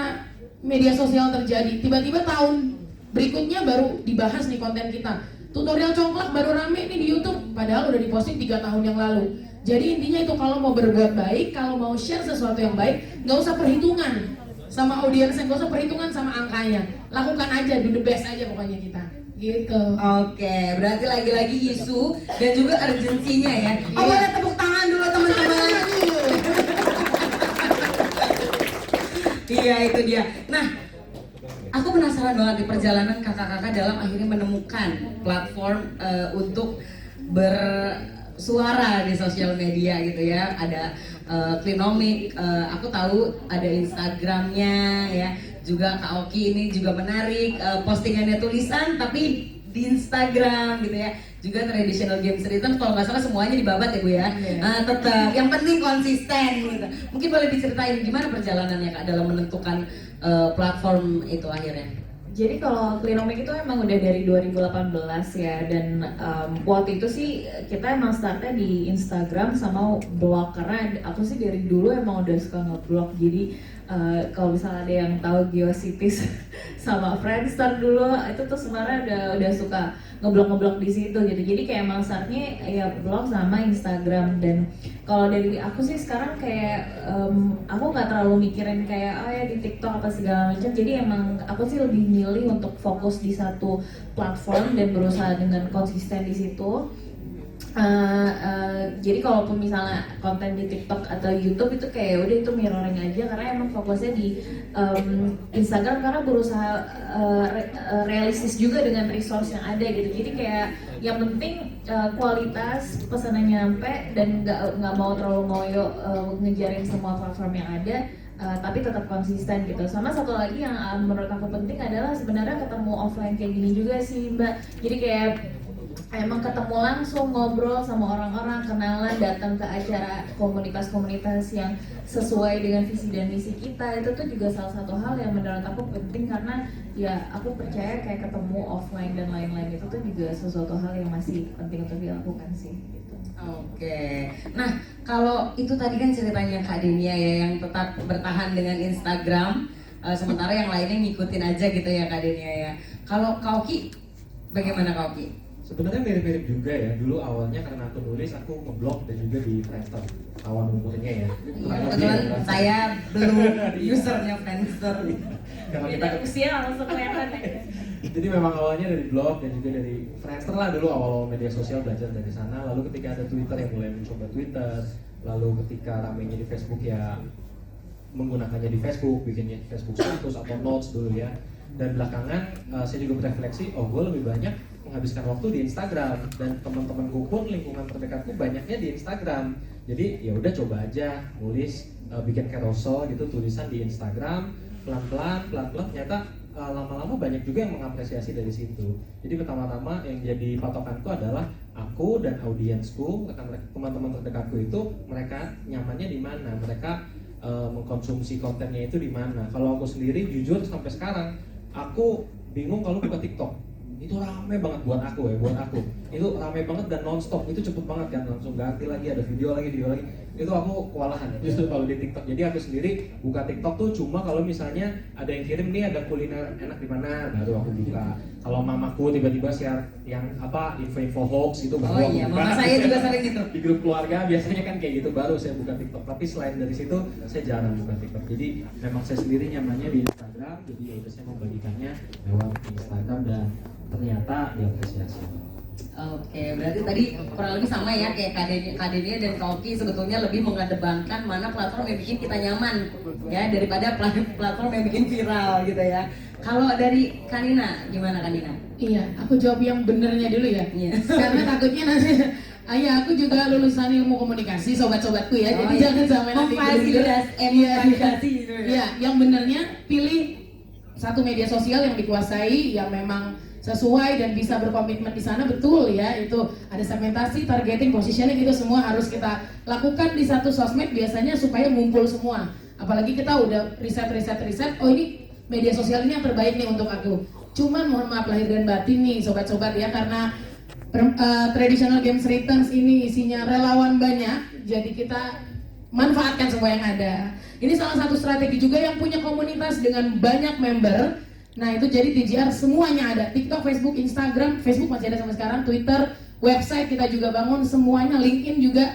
media sosial terjadi. Tiba-tiba tahun berikutnya baru dibahas nih konten kita. Tutorial congklak baru rame nih di YouTube, padahal udah diposting 3 tahun yang lalu. Jadi intinya itu, kalau mau berbuat baik, kalau mau share sesuatu yang baik, nggak usah perhitungan sama audiensnya, nggak usah perhitungan sama angkanya. Lakukan aja, do the best aja pokoknya kita. Gitu. Oke, berarti lagi-lagi isu dan juga urgensinya ya. Oh, Iya. boleh tepuk tangan dulu teman-teman. Iya, itu dia. Nah, aku penasaran banget di perjalanan kakak-kakak dalam akhirnya menemukan platform untuk bersuara di sosial media gitu ya. Ada Klinomik, aku tahu ada Instagramnya ya. Juga Kak Oki ini juga menarik, postingannya tulisan tapi di Instagram gitu ya. Juga traditional games return, kalau nggak salah semuanya dibabat ya Bu ya. Tetap yang penting konsisten gitu. Mungkin boleh diceritain gimana perjalanannya Kak dalam menentukan platform itu akhirnya. Jadi kalau Klinomik itu emang udah dari 2018 ya, dan waktu itu sih kita emang startnya di Instagram sama blog, karena aku sih dari dulu emang udah suka ngeblog. Jadi kalau misalnya ada yang tahu Geocities sama Friendster dulu, itu tuh sebenarnya udah suka ngeblog di situ gitu. Jadi kayak emang startnya ya blog sama Instagram. Dan kalau dari aku sih sekarang kayak aku nggak terlalu mikirin kayak ya di TikTok apa segala macam. Jadi emang aku sih lebih milih untuk fokus di satu platform dan berusaha dengan konsisten di situ. Jadi kalaupun misalnya konten di TikTok atau YouTube itu kayak udah itu mirroring aja, karena emang fokusnya di Instagram karena berusaha realistis juga dengan resource yang ada gitu. Jadi kayak yang penting kualitas pesanannya nyampe dan nggak mau terlalu ngoyo ngejarin semua platform yang ada. Tapi tetap konsisten gitu. Sama satu lagi yang menurut aku penting adalah sebenarnya ketemu offline kayak gini juga sih Mbak. Jadi kayak emang ketemu langsung, ngobrol sama orang-orang, kenalan, datang ke acara komunitas-komunitas yang sesuai dengan visi dan misi kita. Itu tuh juga salah satu hal yang menurut aku penting, karena ya aku percaya kayak ketemu offline dan lain-lain itu tuh juga sesuatu hal yang masih penting untuk dilakukan sih gitu. Oke, nah kalau itu tadi kan ceritanya Kak Denia ya yang tetap bertahan dengan Instagram, sementara yang lainnya ngikutin aja gitu ya Kak Denia ya. Kalau Kak Oki, bagaimana Kak Oki? Sebenarnya mirip-mirip juga ya. Dulu awalnya karena aku nulis, aku ngeblog dan juga di Friendster. Awal umurnya ya. Kebetulan saya belum usernya Friendster. Karena kita Usia langsung kelihatan ya. Jadi memang awalnya dari blog dan juga dari Friendster lah dulu, awal media sosial, belajar dari sana. Lalu ketika ada Twitter yang mulai mencoba Twitter, lalu ketika ramainya di Facebook ya menggunakannya di Facebook, bikinnya Facebook status atau notes dulu ya. Dan belakangan saya juga berefleksi, gue lebih banyak menghabiskan waktu di Instagram, dan teman-temanku pun lingkungan terdekatku banyaknya di Instagram. Jadi ya udah coba aja nulis, bikin carousel gitu tulisan di Instagram, pelan-pelan ternyata lama-lama banyak juga yang mengapresiasi dari situ. Jadi pertama-tama yang jadi patokanku adalah aku dan audiensku, teman-teman terdekatku itu mereka nyamannya di mana, mereka mengkonsumsi kontennya itu di mana. Kalau aku sendiri jujur sampai sekarang aku bingung kalau buka TikTok. itu rame banget buat aku itu rame banget dan nonstop, itu cepet banget kan, langsung ganti lagi, ada video lagi, itu aku kewalahan justru kalau di TikTok. Jadi aku sendiri buka TikTok tuh cuma kalau misalnya ada yang kirim nih ada kuliner enak di mana, baru aku buka. Kalau mamaku tiba-tiba share yang info hoax itu baru aku buka. Mama saya juga sering gitu. Di grup keluarga biasanya kan kayak gitu, baru saya buka TikTok. Tapi selain dari situ saya jarang buka TikTok. Jadi memang saya sendiri nyamannya di Instagram, jadi ya udah saya membagikannya lewat Instagram dan ternyata diapresiasi. Oke, berarti tadi kurang lebih sama ya kayak Kadenia dan Koki sebetulnya lebih mengedepankan mana platform yang bikin kita nyaman ya daripada platform yang bikin viral gitu ya. Kalau dari Kanina gimana Kanina? Iya, aku jawab yang benernya dulu ya. Iya. Karena takutnya nanti aku juga lulusan ilmu komunikasi sobat-sobatku ya. Jadi jangan sampai nanti memfasilitasi gitu ya. Iya, yang benernya pilih satu media sosial yang dikuasai, yang memang sesuai dan bisa berkomitmen di sana, betul ya. Itu ada segmentasi, targeting, positioning, itu semua harus kita lakukan di satu sosmed biasanya supaya ngumpul semua. Apalagi kita udah riset, oh ini media sosial ini yang terbaik nih untuk aku. Cuman mohon maaf lahir dan batin nih sobat-sobat ya, karena traditional games returns ini isinya relawan banyak, jadi kita manfaatkan semua yang ada. Ini salah satu strategi juga yang punya komunitas dengan banyak member. Nah itu jadi TGR semuanya ada, TikTok, Facebook, Instagram, Facebook masih ada sampai sekarang, Twitter, website kita juga bangun semuanya, LinkedIn juga,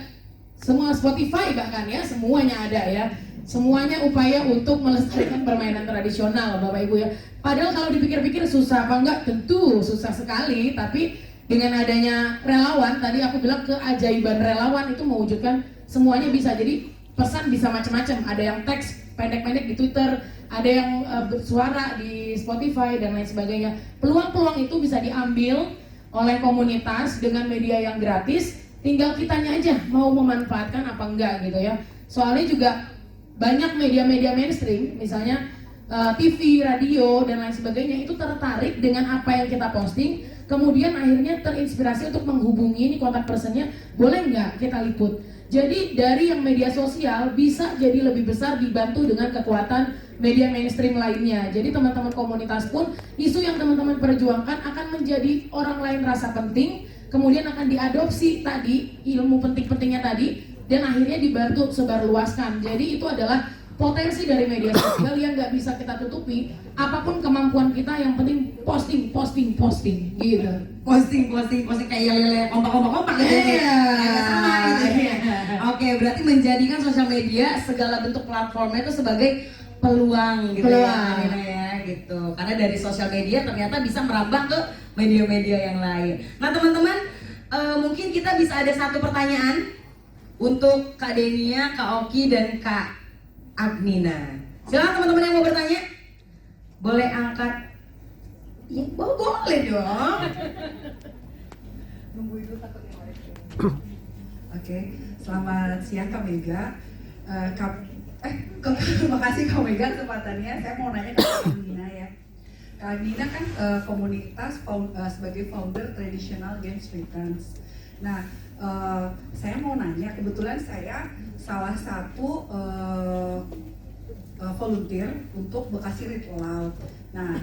semua Spotify bahkan ya, semuanya ada ya. Semuanya upaya untuk melestarikan permainan tradisional Bapak Ibu ya. Padahal kalau dipikir-pikir susah apa enggak? Tentu susah sekali, tapi dengan adanya relawan, tadi aku bilang keajaiban relawan itu mewujudkan semuanya bisa. Jadi pesan bisa macam-macam, ada yang teks pendek-pendek di Twitter, ada yang bersuara di Spotify dan lain sebagainya. Peluang-peluang itu bisa diambil oleh komunitas dengan media yang gratis, tinggal kitanya aja mau memanfaatkan apa enggak gitu ya. Soalnya juga banyak media-media mainstream, misalnya TV, radio dan lain sebagainya itu tertarik dengan apa yang kita posting, kemudian akhirnya terinspirasi untuk menghubungi ini kontak personnya, boleh nggak kita liput. Jadi dari yang media sosial bisa jadi lebih besar dibantu dengan kekuatan media mainstream lainnya. Jadi teman-teman komunitas pun isu yang teman-teman perjuangkan akan menjadi orang lain rasa penting, kemudian akan diadopsi tadi ilmu penting-pentingnya tadi, dan akhirnya dibantu sebarluaskan. Jadi itu adalah potensi dari media sosial yang nggak bisa kita tutupi. Apapun kemampuan kita, yang penting posting gitu. Posting kayak lele kompak gitu ya. Sama gitu ya. Oke, berarti menjadikan sosial media segala bentuk platformnya itu sebagai peluang gitu ya gitu. Karena dari sosial media ternyata bisa merambah ke media-media yang lain. Nah teman-teman, mungkin kita bisa ada satu pertanyaan untuk Kak Denia, Kak Oki, dan Kak Agnina. Silakan teman-teman yang mau bertanya, boleh angkat. Ya, boleh dong. Nunggu itu takutnya. Oke, selamat siang Kak Mega. Terima kasih Kak Mega kesempatannya. Saya mau nanya ke Kak Agnina ya. Kak Agnina kan komunitas sebagai founder Traditional Games Returns. Nah, saya mau nanya, kebetulan saya salah satu volunteer untuk Bekasi Ritual. Nah,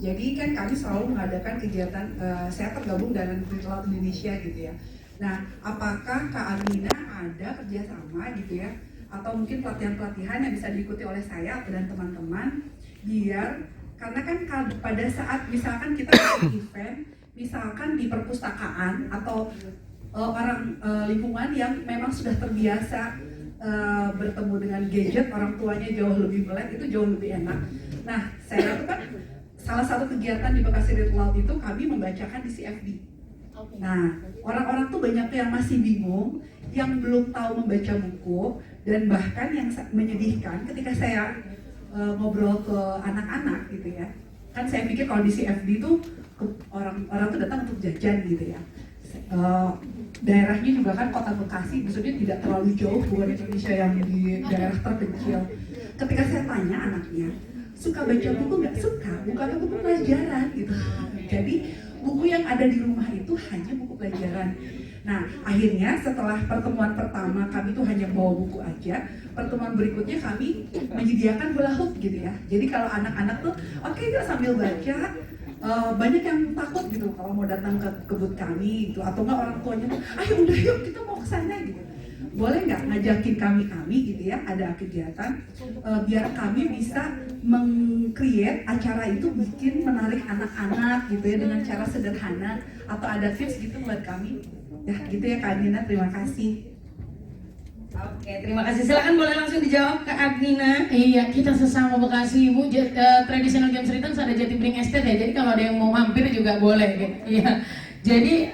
jadi kan kami selalu mengadakan kegiatan, saya tergabung dalam Ritual Indonesia gitu ya. Nah, apakah Kak Agnina ada kerjasama gitu ya, atau mungkin pelatihan-pelatihan yang bisa diikuti oleh saya dan teman-teman, biar karena kan pada saat misalkan kita event, misalkan di perpustakaan atau orang lingkungan yang memang sudah terbiasa bertemu dengan gadget, orang tuanya jauh lebih melek, itu jauh lebih enak. Nah, saya itu kan salah satu kegiatan di Bekasi Ritual itu kami membacakan di CFD. Nah, orang-orang tuh banyak yang masih bingung, yang belum tahu membaca buku, dan bahkan yang menyedihkan ketika saya ngobrol ke anak-anak gitu ya. Kan saya pikir kalau di CFD tuh orang tuh datang untuk jajan gitu ya. Daerahnya juga kan kota Bekasi, maksudnya tidak terlalu jauh bukan Indonesia yang di daerah terpencil. Ketika saya tanya anaknya, suka baca buku nggak? Suka, bukannya buku pelajaran gitu. Jadi buku yang ada di rumah itu hanya buku pelajaran. Nah, akhirnya setelah pertemuan pertama kami tuh hanya bawa buku aja, pertemuan berikutnya kami menyediakan hula hoop gitu ya. Jadi kalau anak-anak tuh, oke, yuk sambil baca, banyak yang takut gitu kalau mau datang ke kebun kami gitu, atau enggak orang tuanya, ayo udah yuk kita mau ke sana gitu. Boleh nggak ngajakin kami gitu ya, ada kegiatan biar kami bisa meng-create acara itu bikin menarik anak-anak gitu ya dengan cara sederhana, atau ada tips gitu buat kami ya gitu ya Kak Nina, terima kasih. Oke, terima kasih. Silakan boleh langsung dijawab Kak Agnina. Iya, kita sesama Bekasi Ibu, Traditional Games Returns ada Jatibening Estate ya. Jadi kalau ada yang mau mampir juga boleh gitu. Iya. Jadi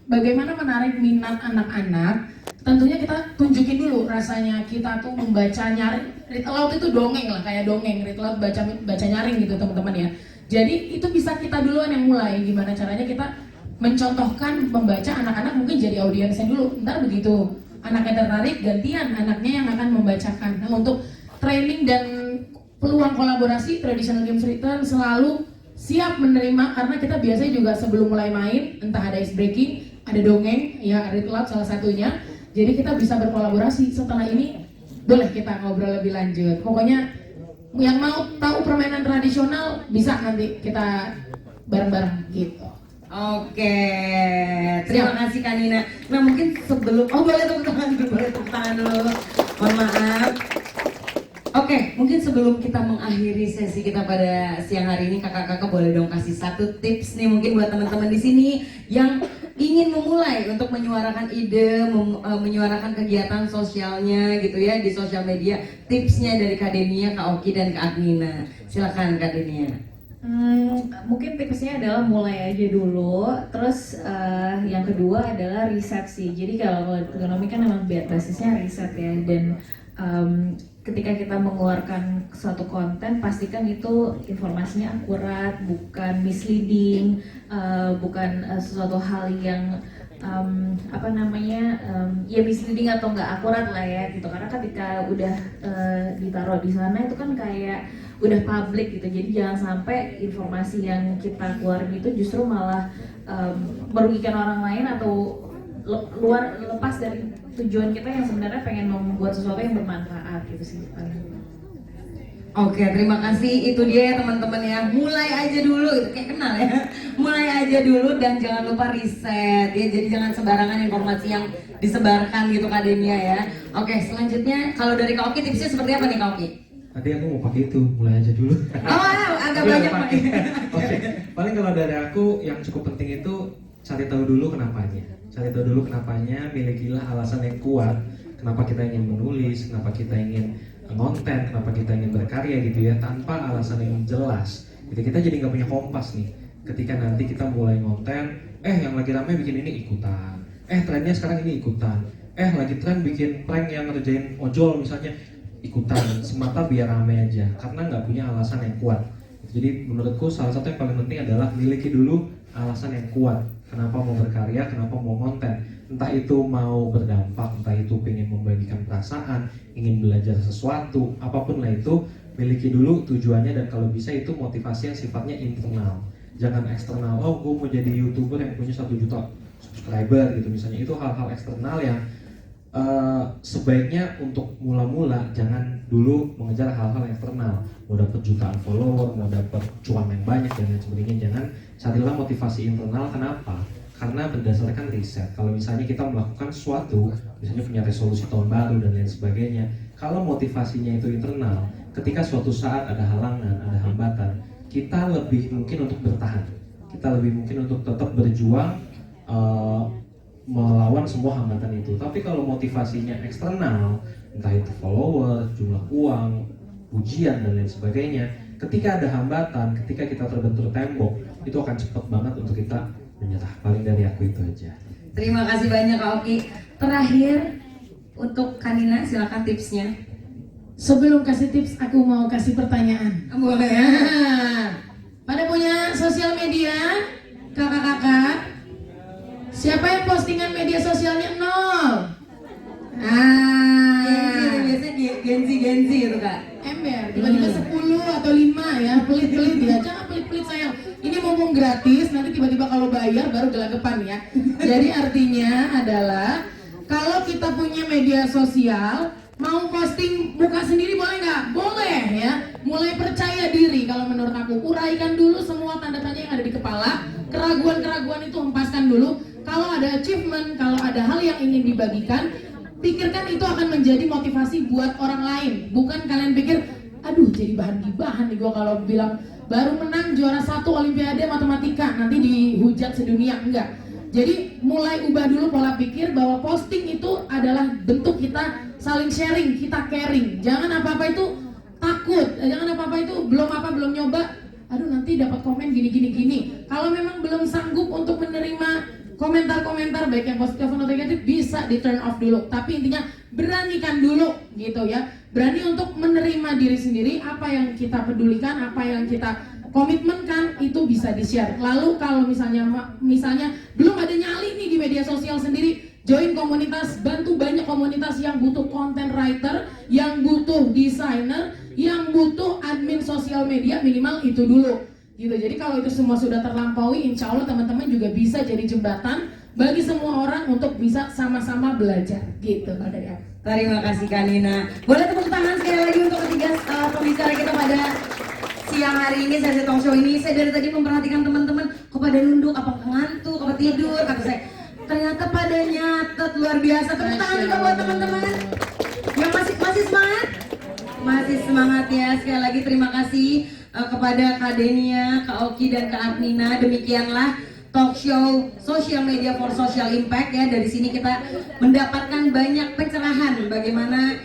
bagaimana menarik minat anak-anak? Tentunya kita tunjukin dulu rasanya kita tuh membaca nyaring. Read aloud itu dongeng lah, kayak dongeng. Read aloud baca nyaring gitu teman-teman ya. Jadi itu bisa kita duluan yang mulai. Gimana caranya kita mencontohkan membaca anak-anak mungkin jadi audiensnya dulu. Ntar begitu anaknya tertarik, gantian anaknya yang akan membacakan. Nah, untuk training dan peluang kolaborasi, Traditional Games Return selalu siap menerima, karena kita biasanya juga sebelum mulai main, entah ada ice breaking, ada dongeng, ya read aloud salah satunya. Jadi kita bisa berkolaborasi. Setelah ini boleh kita ngobrol lebih lanjut. Pokoknya yang mau tahu permainan tradisional bisa nanti kita bareng-bareng gitu. Oke, terima kasih Kak Nina. Nah mungkin sebelum, boleh tepuk tangan dulu, mohon maaf. Oke, mungkin sebelum kita mengakhiri sesi kita pada siang hari ini, kakak-kakak boleh dong kasih satu tips nih mungkin buat teman-teman di sini yang ingin memulai untuk menyuarakan ide, menyuarakan kegiatan sosialnya gitu ya di sosial media. Tipsnya dari Kak Denia, Kak Oki dan Kak Agnina. Silakan Kak Denia. Mungkin tipsnya adalah mulai aja dulu. Terus yang kedua adalah riset sih. Jadi kalau ekonomi kan memang basisnya riset ya. Dan ketika kita mengeluarkan suatu konten, pastikan itu informasinya akurat, bukan misleading, bukan sesuatu hal yang ya misleading atau nggak akurat lah ya gitu. Karena ketika udah ditaruh di sana itu kan kayak udah publik gitu. Jadi jangan sampai informasi yang kita keluarin itu justru malah merugikan orang lain atau lepas dari tujuan kita yang sebenarnya pengen membuat sesuatu yang bermanfaat gitu sih. Oke, terima kasih. Itu dia ya teman-teman ya. Mulai aja dulu, itu kayak kenal ya. Mulai aja dulu dan jangan lupa riset ya. Jadi jangan sembarangan informasi yang disebarkan gitu Kak Denia ya. Oke, selanjutnya kalau dari Kak Oki tipsnya seperti apa nih Kak Oki? Tadi aku mau pakai itu, mulai aja dulu. Agak banyak pakai. Oke, paling kalau dari aku yang cukup penting itu cari tahu dulu kenapanya. Cari tahu dulu kenapanya, milikilah alasan yang kuat. Kenapa kita ingin menulis, kenapa kita ingin konten, kenapa kita ingin berkarya gitu ya, tanpa alasan yang jelas. Jadi kita jadi nggak punya kompas nih. Ketika nanti kita mulai konten, yang lagi rame bikin ini ikutan. Trennya sekarang ini ikutan. Lagi tren bikin prank yang ngerjain ojol misalnya, ikutan semata biar rame aja, karena nggak punya alasan yang kuat. Jadi menurutku salah satu yang paling penting adalah miliki dulu alasan yang kuat. Kenapa mau berkarya, kenapa mau konten. Entah itu mau berdampak, entah itu pengen membagikan perasaan, ingin belajar sesuatu, apapun lah itu, miliki dulu tujuannya. Dan kalau bisa itu motivasi yang sifatnya internal. Jangan eksternal, gue mau jadi YouTuber yang punya 1 juta subscriber gitu misalnya. Itu hal-hal eksternal yang sebaiknya untuk mula-mula jangan dulu mengejar hal-hal eksternal. Mau dapat jutaan follower, mau dapat cuan yang banyak dan lain sebagainya. Jangan, carilah motivasi internal. Kenapa? Karena berdasarkan riset, kalau misalnya kita melakukan sesuatu, misalnya punya resolusi tahun baru dan lain sebagainya, kalau motivasinya itu internal, ketika suatu saat ada halangan, ada hambatan, kita lebih mungkin untuk bertahan, kita lebih mungkin untuk tetap berjuang melawan semua hambatan itu. Tapi kalau motivasinya eksternal, entah itu follower, jumlah uang, ujian dan lain sebagainya, ketika ada hambatan, ketika kita terbentur tembok, itu akan cepat banget untuk kita menyerah. Paling dari aku itu aja. Terima kasih banyak Kak Oki. Terakhir untuk Kanina, silakan tipsnya. Sebelum kasih tips, aku mau kasih pertanyaan. Boleh. Pada punya sosial media, kakak-kakak? Siapa yang postingan media sosialnya 0? Biasanya Genzi itu Kak. Ember, tiba-tiba 10 atau 5 ya, pelit-pelit ya. Jangan pelit-pelit sayang. Ini mumpung gratis, nanti tiba-tiba kalau bayar baru gelagapan ya. Jadi artinya adalah kalau kita punya media sosial, Mau posting muka sendiri boleh nggak? Boleh ya. Mulai percaya diri kalau menurut aku. Uraikan dulu semua tanda tanya yang ada di kepala. Keraguan-keraguan itu hempaskan dulu. Kalau ada achievement, kalau ada hal yang ingin dibagikan, pikirkan itu akan menjadi motivasi buat orang lain. Bukan kalian pikir, aduh jadi bahan gibahan nih gue kalau bilang baru menang juara 1 Olimpiade Matematika, nanti dihujat sedunia. Enggak. Jadi mulai ubah dulu pola pikir bahwa posting itu adalah bentuk kita saling sharing, kita caring. Jangan apa-apa itu takut, jangan apa-apa itu belum nyoba, aduh nanti dapat komen gini. Kalau memang belum sanggup untuk menerima komentar-komentar baik yang positif atau negatif, bisa di turn off dulu. Tapi intinya beranikan dulu gitu ya. Berani untuk menerima diri sendiri, apa yang kita pedulikan, apa yang kita komitmenkan itu bisa di-share. Lalu kalau misalnya belum ada nyali nih di media sosial sendiri, join komunitas, bantu banyak komunitas yang butuh content writer, yang butuh designer, yang butuh admin sosial media, minimal itu dulu. Gitu. Jadi kalau itu semua sudah terlampaui, insya Allah teman-teman juga bisa jadi jembatan bagi semua orang untuk bisa sama-sama belajar. Gitu kalau dari aku. Terima kasih Kak Nina. Boleh tepuk tangan sekali lagi untuk ketiga pembicara kita pada siang hari ini, sesi talk show ini. Saya dari tadi memperhatikan teman-teman, kok pada nunduk, apa ngantuk, apa tidur, kata saya. Ternyata pada nyatet, luar biasa. Tepuk tangan juga buat teman-teman yang masih semangat. Masih semangat ya. Sekali lagi terima kasih kepada Kak Denia, Kak Oki, dan Kak Nina. Demikianlah talk show Social Media for Social Impact ya. Dari sini kita mendapatkan banyak pencerahan bagaimana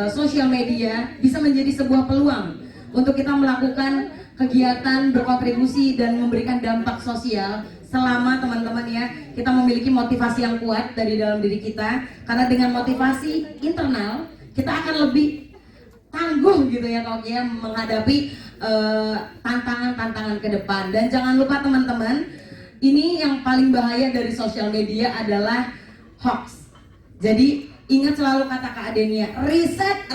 sosial media bisa menjadi sebuah peluang untuk kita melakukan kegiatan berkontribusi dan memberikan dampak sosial selama teman-teman ya kita memiliki motivasi yang kuat dari dalam diri kita. Karena dengan motivasi internal kita akan lebih tangguh gitu ya kalau ya menghadapi tantangan-tantangan ke depan. Dan jangan lupa teman-teman, ini yang paling bahaya dari sosial media adalah hoax. Jadi ingat selalu kata Kak Adenia, riset,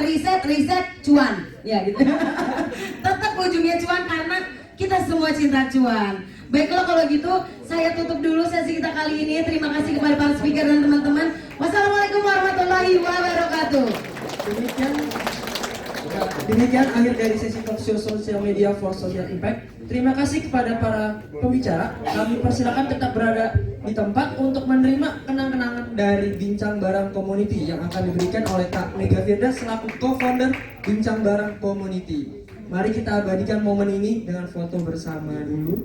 cuan. Ya gitu. Tetap ujungnya cuan karena kita semua cinta cuan. Baiklah kalau gitu, saya tutup dulu sesi kita kali ini. Terima kasih kepada para speaker dan teman-teman. Wassalamualaikum warahmatullahi wabarakatuh. Demikian akhir dari sesi talk show Social Media for Social Impact. Terima kasih kepada para pembicara. Kami persilakan tetap berada di tempat untuk menerima kenang-kenangan dari Bincang Barang Community yang akan diberikan oleh Kak Mega Firda selaku co-founder Bincang Barang Community. Mari kita abadikan momen ini dengan foto bersama dulu.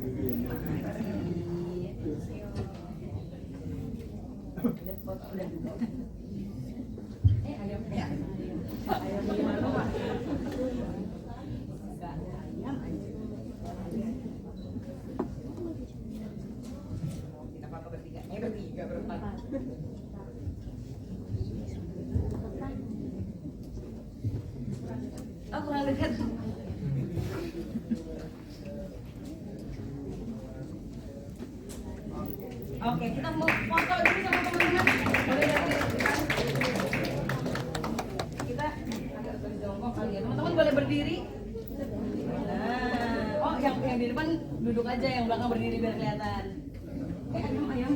Oh, kurang dekat. Oke, kita mau foto dulu sama teman-teman. Boleh dari kita agak jongkok kali ya. Teman-teman boleh berdiri. Nah, oh yang di depan duduk aja, yang belakang berdiri biar kelihatan. Ayam.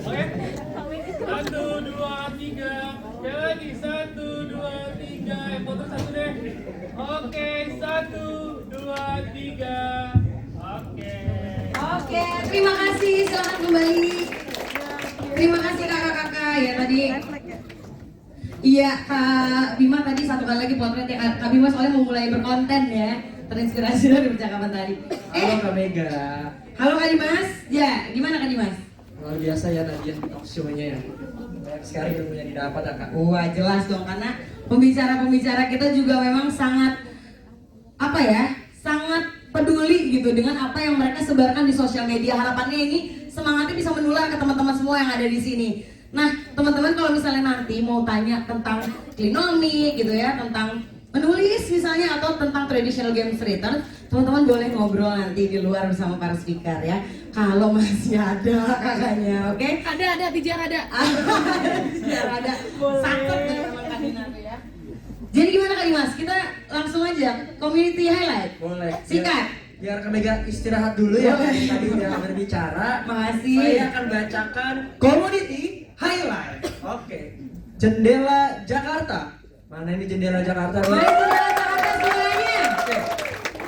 Oke. 1, 2, 3. Sekali lagi 1, 2, 3. Foto satu deh. Oke, 1, 2, 3. Oke, terima kasih. Selamat kembali. Terima kasih kakak-kakak ya tadi. Iya, Kak Bima tadi satu kali lagi potret ya. Kak Bima soalnya mau mulai berkonten ya. Terinspirasi dari percakapan tadi. Halo Kak Mega. Halo Kak Dimas. Ya, gimana Kak Dimas? Luar biasa ya tadi talk show-nya ya. Banyak sekali ilmunya didapat ya Kak. Wah, jelas dong karena pembicara-pembicara kita juga memang sangat sangat peduli gitu dengan apa yang mereka sebarkan di sosial media. Harapannya ini semangatnya bisa menular ke teman-teman semua yang ada di sini. Nah, teman-teman kalau misalnya nanti mau tanya tentang klinomik gitu ya, tentang menulis misalnya atau tentang traditional games writer, teman-teman boleh ngobrol nanti di luar bersama para speaker ya. Kalau masih ada kakaknya, oke? Ada, bijar ada. Biar ada. Sakit ya emang Kak Dina tuh ya. Jadi gimana Kak Dimas? Kita langsung aja community highlight. Boleh. Singkat. Biar Kak Mega istirahat dulu ya. Tadi udah berbicara. Makasih. Saya akan bacakan community highlight. Oke. Jendela Jakarta. Mana ini Jendela Jakarta? Mari Jendela Jakarta semuanya. Oke.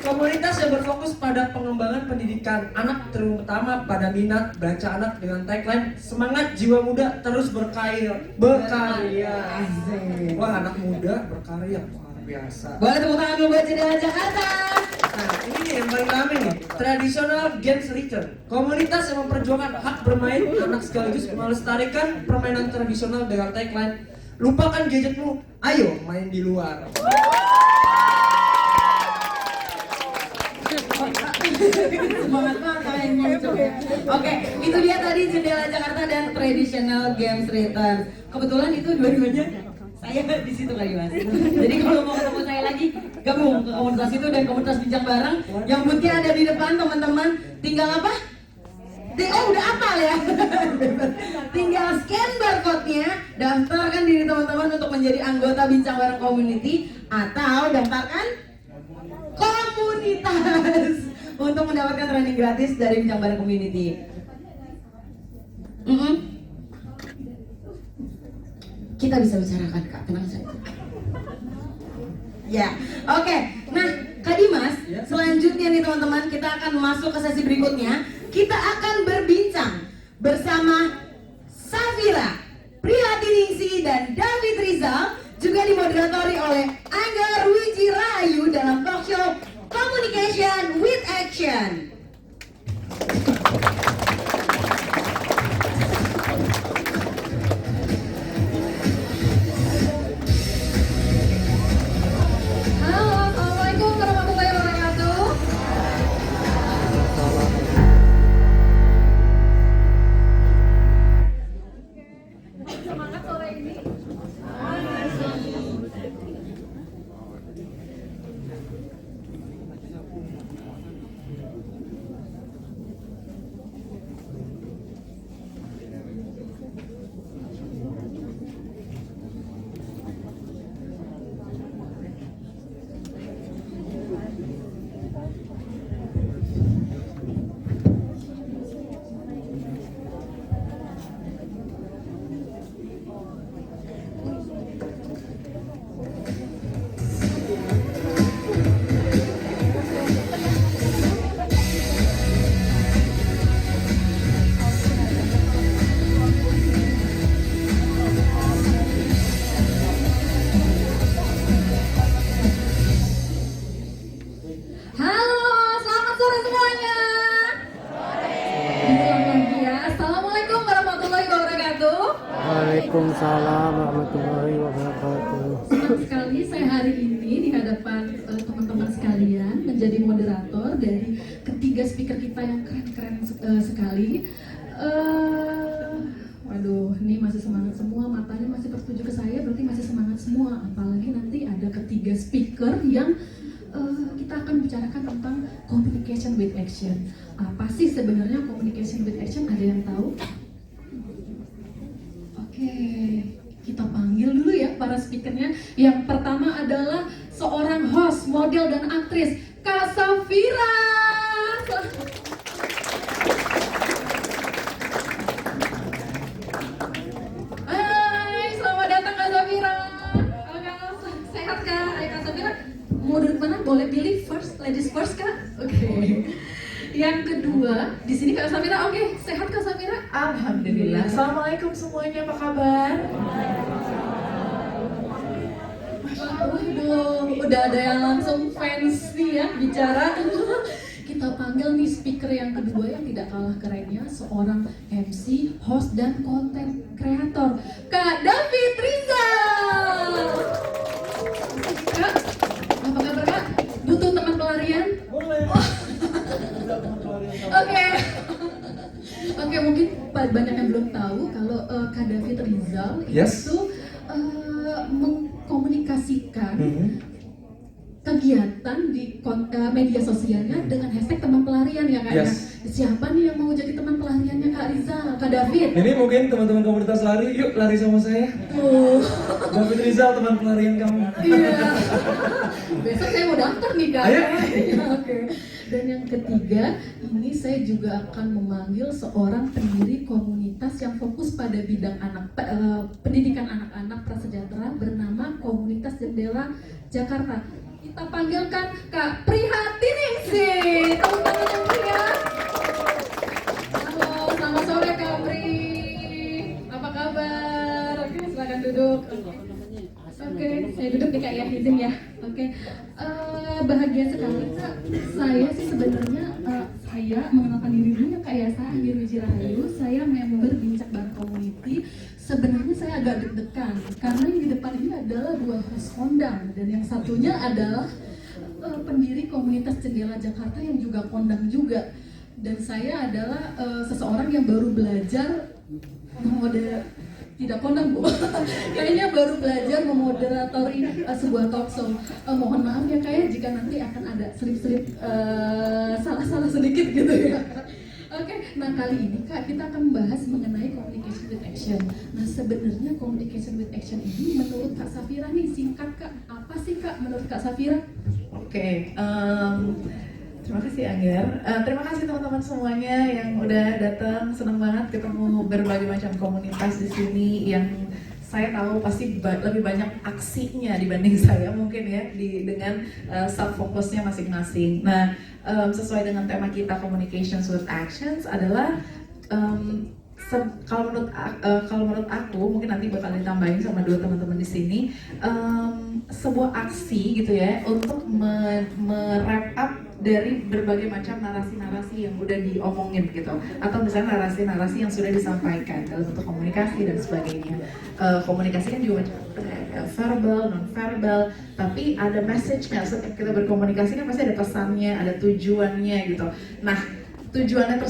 Komunitas yang berfokus pada pengembangan pendidikan anak, terutama pada minat baca anak dengan tagline semangat jiwa muda terus berkarya. Asik. Wah, anak muda berkarya luar biasa. Boleh tepuk tangan dulu buat Jendela Jakarta. Nah, ini nih yang paling rame nih, Traditional Games Return. Komunitas yang memperjuangkan hak bermain anak sekaligus melestarikan permainan tradisional dengan tagline lupakan gadgetmu, ayo main di luar. Semangat banget kalian muncul ya. Oke, itu dia tadi Jendela Jakarta dan Traditional Games Return. Kebetulan itu dua-duanya saya di situ kali Mas. Jadi kalau mau ketemu saya lagi, gabung ke komunitas itu dan komunitas bincang bareng. Yang boothnya ada di depan teman-teman. Tinggal apa? Oh udah apal ya. Tinggal scan barcode-nya, daftarkan diri teman-teman untuk menjadi anggota bincang bareng community atau daftarkan komunitas untuk mendapatkan training gratis dari bincang bareng community. Kita bisa bicarakan Kak, tenang saja. Ya, oke. Nah, Kak Dimas, selanjutnya nih teman-teman, kita akan masuk ke sesi berikutnya. Kita akan berbincang bersama Safira, Prihatingsi dan David Rizal, juga dimoderatori oleh Angga Ruiji Rahayu dalam talk show Communication with Action. Halo, Assalamualaikum warahmatullahi wabarakatuh. Semangat sore ini. Waalaikumsalam warahmatullahi wabarakatuh. Senang sekali saya hari ini di hadapan teman-teman sekalian menjadi moderator dari ketiga speaker kita yang keren-keren sekali. Waduh, ini masih semangat semua, matanya masih tertuju ke saya, berarti masih semangat semua. Apalagi nanti ada ketiga speaker yang kita akan bicarakan tentang communication with action. Apa sih sebenarnya communication with action? Ada yang tahu? Oke, kita panggil dulu ya para speakernya. Yang pertama adalah seorang host, model dan aktris, Kak Safira. Hai, selamat datang Kak Safira. Sehat Kak? Hai Kak Safira. Mau duduk mana? Boleh pilih first, ladies first Kak. Oke. Yang kedua, di sini Kak Safira, oke, sehat Kak Safira? Alhamdulillah. Assalamualaikum semuanya, apa kabar? Waduh, udah ada yang langsung fans nih ya bicara. Kita panggil nih speaker yang kedua yang tidak kalah kerennya, seorang MC, host dan konten kreator, Kak David Rizal. Kak, apa kabar Kak? Butuh teman pelarian? Boleh. Oke, mungkin banyak yang belum tahu kalau Kak David Rizal itu mengkomunikasikan kegiatan di media sosialnya dengan hashtag teman pelarian ya Kak. Siapa nih yang mau jadi teman pelariannya Kak Rizal? Kak David? Ini mungkin teman-teman komunitas lari, yuk lari sama saya. David Rizal teman pelarian kamu. Iya. Besok saya mau daftar nih Kak. Ayo. Oke. Dan yang ketiga, ini saya juga akan memanggil seorang pendiri komunitas yang fokus pada bidang pendidikan anak-anak prasejahtera bernama Komunitas Jendela Jakarta. Kita panggilkan Kak Prihatiningsi. Tepuk tangan yang meriah. Halo, selamat sore Kak Pri. Apa kabar? Oke, silakan duduk. Oke, saya duduk nih Kak ya, izin ya. Oke, bahagia sekali Kak. Saya sih sebenarnya saya mengenalkan diri dulu ya Kak ya. Saya Andir Wijirahayu, saya member Bincak Bareng Community. Sebenarnya saya agak deg-degan karena yang di depan ini adalah dua host kondang dan yang satunya adalah pendiri komunitas Jendela Jakarta yang juga kondang juga. Dan saya adalah seseorang yang baru belajar tidak kondang Bu. Kayaknya baru belajar memoderatori sebuah talk show. Mohon maaf ya Kak ya jika nanti akan ada selip-selip salah-salah sedikit gitu ya. Oke, nah kali ini Kak kita akan membahas mengenai communication with action. Nah sebenarnya communication with action ini menurut Kak Safira nih singkat Kak, apa sih Kak menurut Kak Safira? Oke, terima kasih Angger. Terima kasih teman-teman semuanya yang udah datang. Senang banget ketemu berbagai macam komunitas di sini yang saya tahu pasti lebih banyak aksinya dibanding saya mungkin ya dengan sub fokusnya masing-masing. Nah, sesuai dengan tema kita Communications with Actions adalah kalau menurut aku mungkin nanti bakal ditambahin sama dua teman-teman di sini sebuah aksi gitu ya untuk wrap up dari berbagai macam narasi-narasi yang udah diomongin gitu, atau misalnya narasi-narasi yang sudah disampaikan dalam bentuk komunikasi dan sebagainya. Komunikasi kan juga macam verbal, non-verbal, tapi ada message-nya. Setiap kita berkomunikasi kan pasti ada pesannya, ada tujuannya gitu. Nah, tujuannya